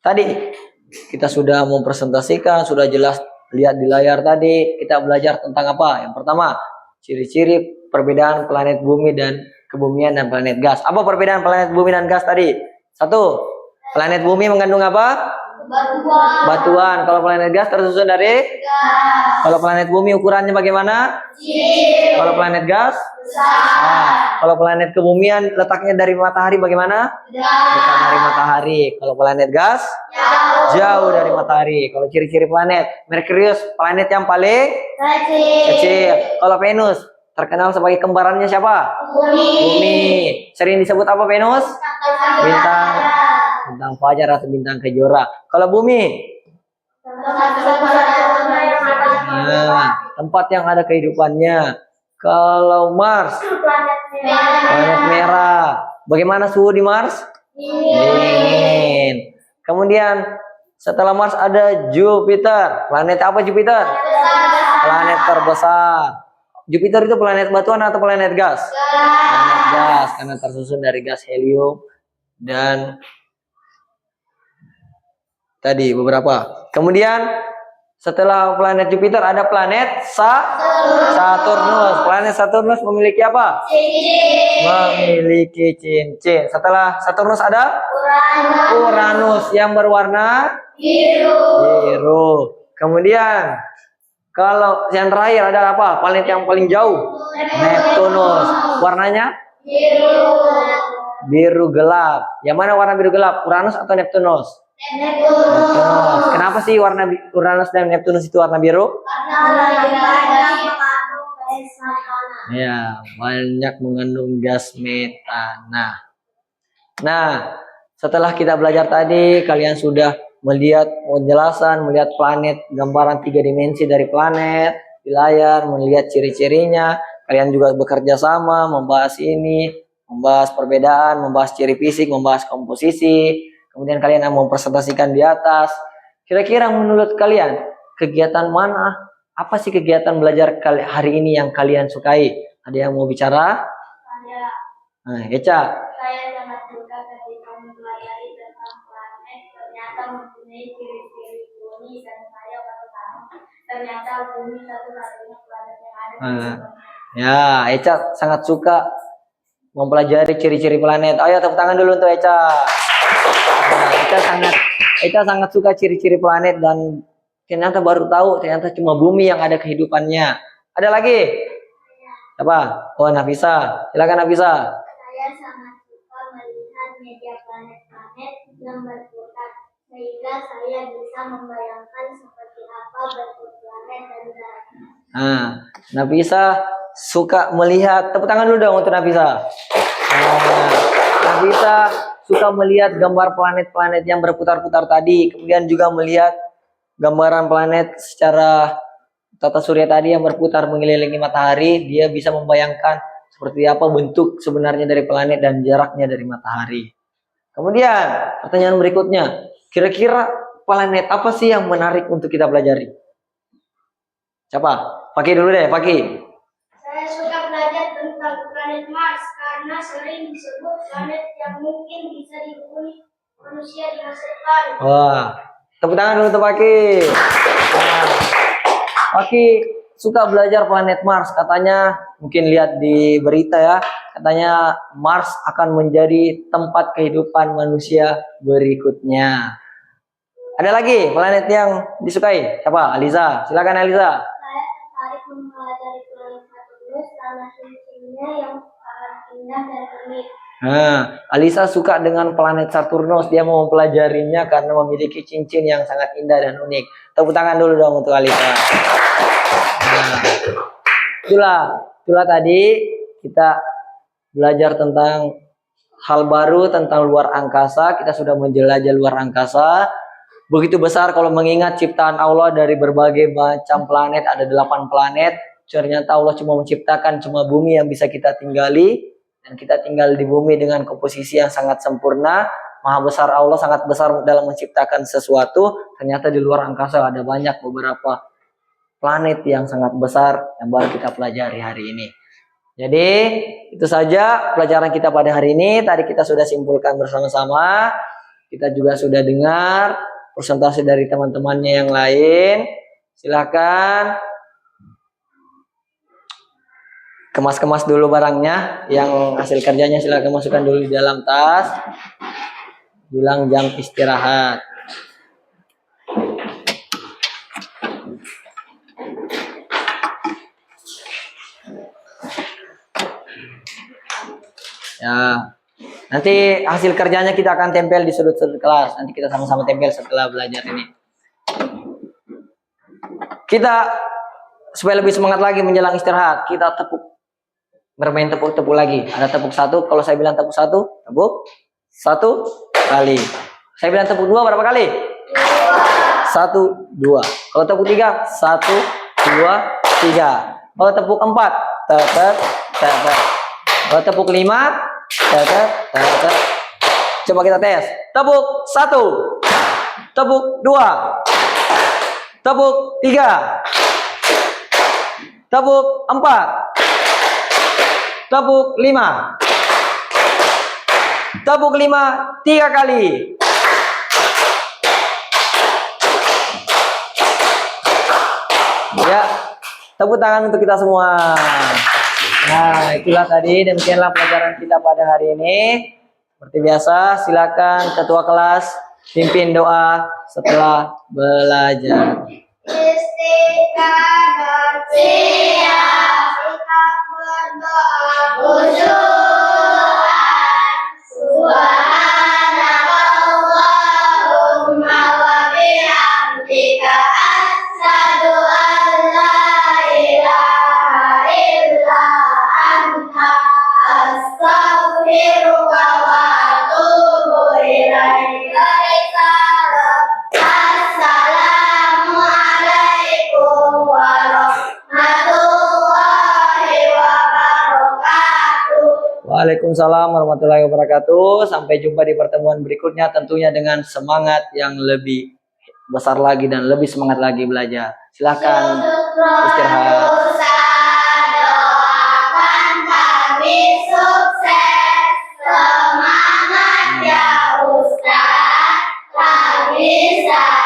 Tadi kita sudah mempresentasikan, sudah jelas lihat di layar tadi. Kita belajar tentang apa? Yang pertama, ciri-ciri perbedaan planet bumi dan kebumian dan planet gas. Apa perbedaan planet bumi dan gas tadi? Satu, planet bumi mengandung apa? Batuan. Batuan. Kalau planet gas tersusun dari? Gas. Kalau planet bumi ukurannya bagaimana? Kecil. Kalau planet gas? Besar. Nah, kalau planet kebumian letaknya dari matahari bagaimana? Dekat dari matahari. Kalau planet gas? Jauh dari matahari. Kalau ciri-ciri planet, Merkurius planet yang paling kecil. Kalau Venus terkenal sebagai kembarannya siapa? Bumi. Sering disebut apa Venus? Bintang fajar atau bintang kejora. Kalau bumi? Nah, tempat yang ada kehidupannya. Kalau Mars? Planet merah. Bagaimana suhu di Mars? Dingin. Kemudian setelah Mars ada Jupiter. Planet apa Jupiter? Planet terbesar. Jupiter itu planet batuan atau planet gas? Planet gas karena tersusun dari gas helium dan tadi beberapa. Kemudian setelah planet Jupiter ada planet Saturnus. Planet Saturnus memiliki apa? Memiliki cincin. Setelah Saturnus ada Uranus yang berwarna biru. Kemudian kalau yang terakhir ada apa? Planet yang paling jauh, Neptunus. Warnanya biru gelap. Yang mana warna biru gelap? Uranus atau Neptunus? Neptunus. Kenapa sih warna Uranus dan Neptunus itu warna biru? Ya, banyak mengandung gas metana. Nah, setelah kita belajar tadi, kalian sudah melihat penjelasan, melihat planet, gambaran 3 dimensi dari planet di layar, melihat ciri-cirinya. Kalian juga bekerja sama, membahas ini, membahas perbedaan, membahas ciri fisik, membahas komposisi. Kemudian kalian mempresentasikan di atas. Kira-kira menurut kalian, kegiatan mana? Apa sih kegiatan belajar hari ini yang kalian sukai? Ada yang mau bicara? Nah, Eca. Saya sangat suka ketika mempelajari tentang planet, ternyata mempunyai ciri-ciri bumi dan saya baru tahu ternyata bumi satu-satunya planet yang ada di dunia. Ya, Eca sangat suka mempelajari ciri-ciri planet. Ayo tepuk tangan dulu untuk Eca. Nah, Eca sangat suka ciri-ciri planet dan ternyata baru tahu ternyata cuma bumi yang ada kehidupannya. Ada lagi? Apa? Oh, Nafisa. Silakan Nafisa. Saya sangat suka melihat media planet-planet yang berputar sehingga saya bisa membayangkan seperti apa bentuk planet dan galaksi. Nah, Nafisa suka melihat, tepuk tangan dulu dong untuk Nafisa. Nah, Nafisa suka melihat gambar planet-planet yang berputar-putar tadi, kemudian juga melihat gambaran planet secara tata surya tadi yang berputar mengelilingi matahari. Dia bisa membayangkan seperti apa bentuk sebenarnya dari planet dan jaraknya dari matahari. Kemudian pertanyaan berikutnya, kira-kira planet apa sih yang menarik untuk kita pelajari? Siapa? Paki dulu deh, Paki. Saya suka belajar tentang planet Mars karena sering disebut planet yang mungkin bisa dihuni manusia di masa depan. Wah, tepuk tangan dulu untuk Paki. Nah, Paki suka belajar planet Mars, katanya mungkin lihat di berita ya, katanya Mars akan menjadi tempat kehidupan manusia berikutnya. Ada lagi planet yang disukai? Siapa? Aliza. Silakan Aliza. Saya tertarik mempelajari planet Saturnus karena cincin-cincinnya yang sangat indah dan unik. Nah, Alisa suka dengan planet Saturnus. Dia mau mempelajarinya karena memiliki cincin yang sangat indah dan unik. Tepuk tangan dulu dong untuk Alisa. Nah, itulah tadi kita belajar tentang hal baru tentang luar angkasa. Kita sudah menjelajah luar angkasa. Begitu besar kalau mengingat ciptaan Allah dari berbagai macam planet. Ada 8 planet. Ternyata Allah cuma menciptakan cuma bumi yang bisa kita tinggali. Dan kita tinggal di bumi dengan komposisi yang sangat sempurna. Maha besar Allah, sangat besar dalam menciptakan sesuatu. Ternyata di luar angkasa ada banyak beberapa planet yang sangat besar yang baru kita pelajari hari ini. Jadi itu saja pelajaran kita pada hari ini. Tadi kita sudah simpulkan bersama-sama. Kita juga sudah dengar presentasi dari teman-temannya yang lain. Silakan kemas-kemas dulu barangnya, yang hasil kerjanya silakan masukkan dulu di dalam tas. Bilang jam istirahat. Ya, nanti hasil kerjanya kita akan tempel di sudut-sudut kelas. Nanti kita sama-sama tempel setelah belajar ini. Kita supaya lebih semangat lagi menjelang istirahat, kita bermain tepuk-tepuk lagi. Ada tepuk 1, kalau saya bilang tepuk 1, tepuk 1 kali. Saya bilang tepuk 2 berapa kali? 1, 2. Kalau tepuk 3, 1, 2, 3. Kalau tepuk 4, tetet, tetet. Kalau tepuk 5, tetet, tetet. Coba kita tes. Tepuk 1, tepuk 2, tepuk 3, tepuk 4, tepuk 5. Tepuk 5 3 kali. Ya, tepuk tangan untuk kita semua. Nah, itulah tadi, demikianlah pelajaran kita pada hari ini. Seperti biasa, silakan ketua kelas pimpin doa setelah belajar. Istiqamah siap, kita berdoa khusyuan. Subhanakallahumma wa bihamdika asyhadu an la ilaha illa anta astaghfiruka wa atubu ilaika. Assalamualaikum warahmatullahi wabarakatuh. Waalaikumsalam warahmatullahi wabarakatuh. Sampai jumpa di pertemuan berikutnya, tentunya dengan semangat yang lebih besar lagi dan lebih semangat lagi belajar. Silakan istirahat. Doakan kami sukses, semangat ya Ustaz, kami bisa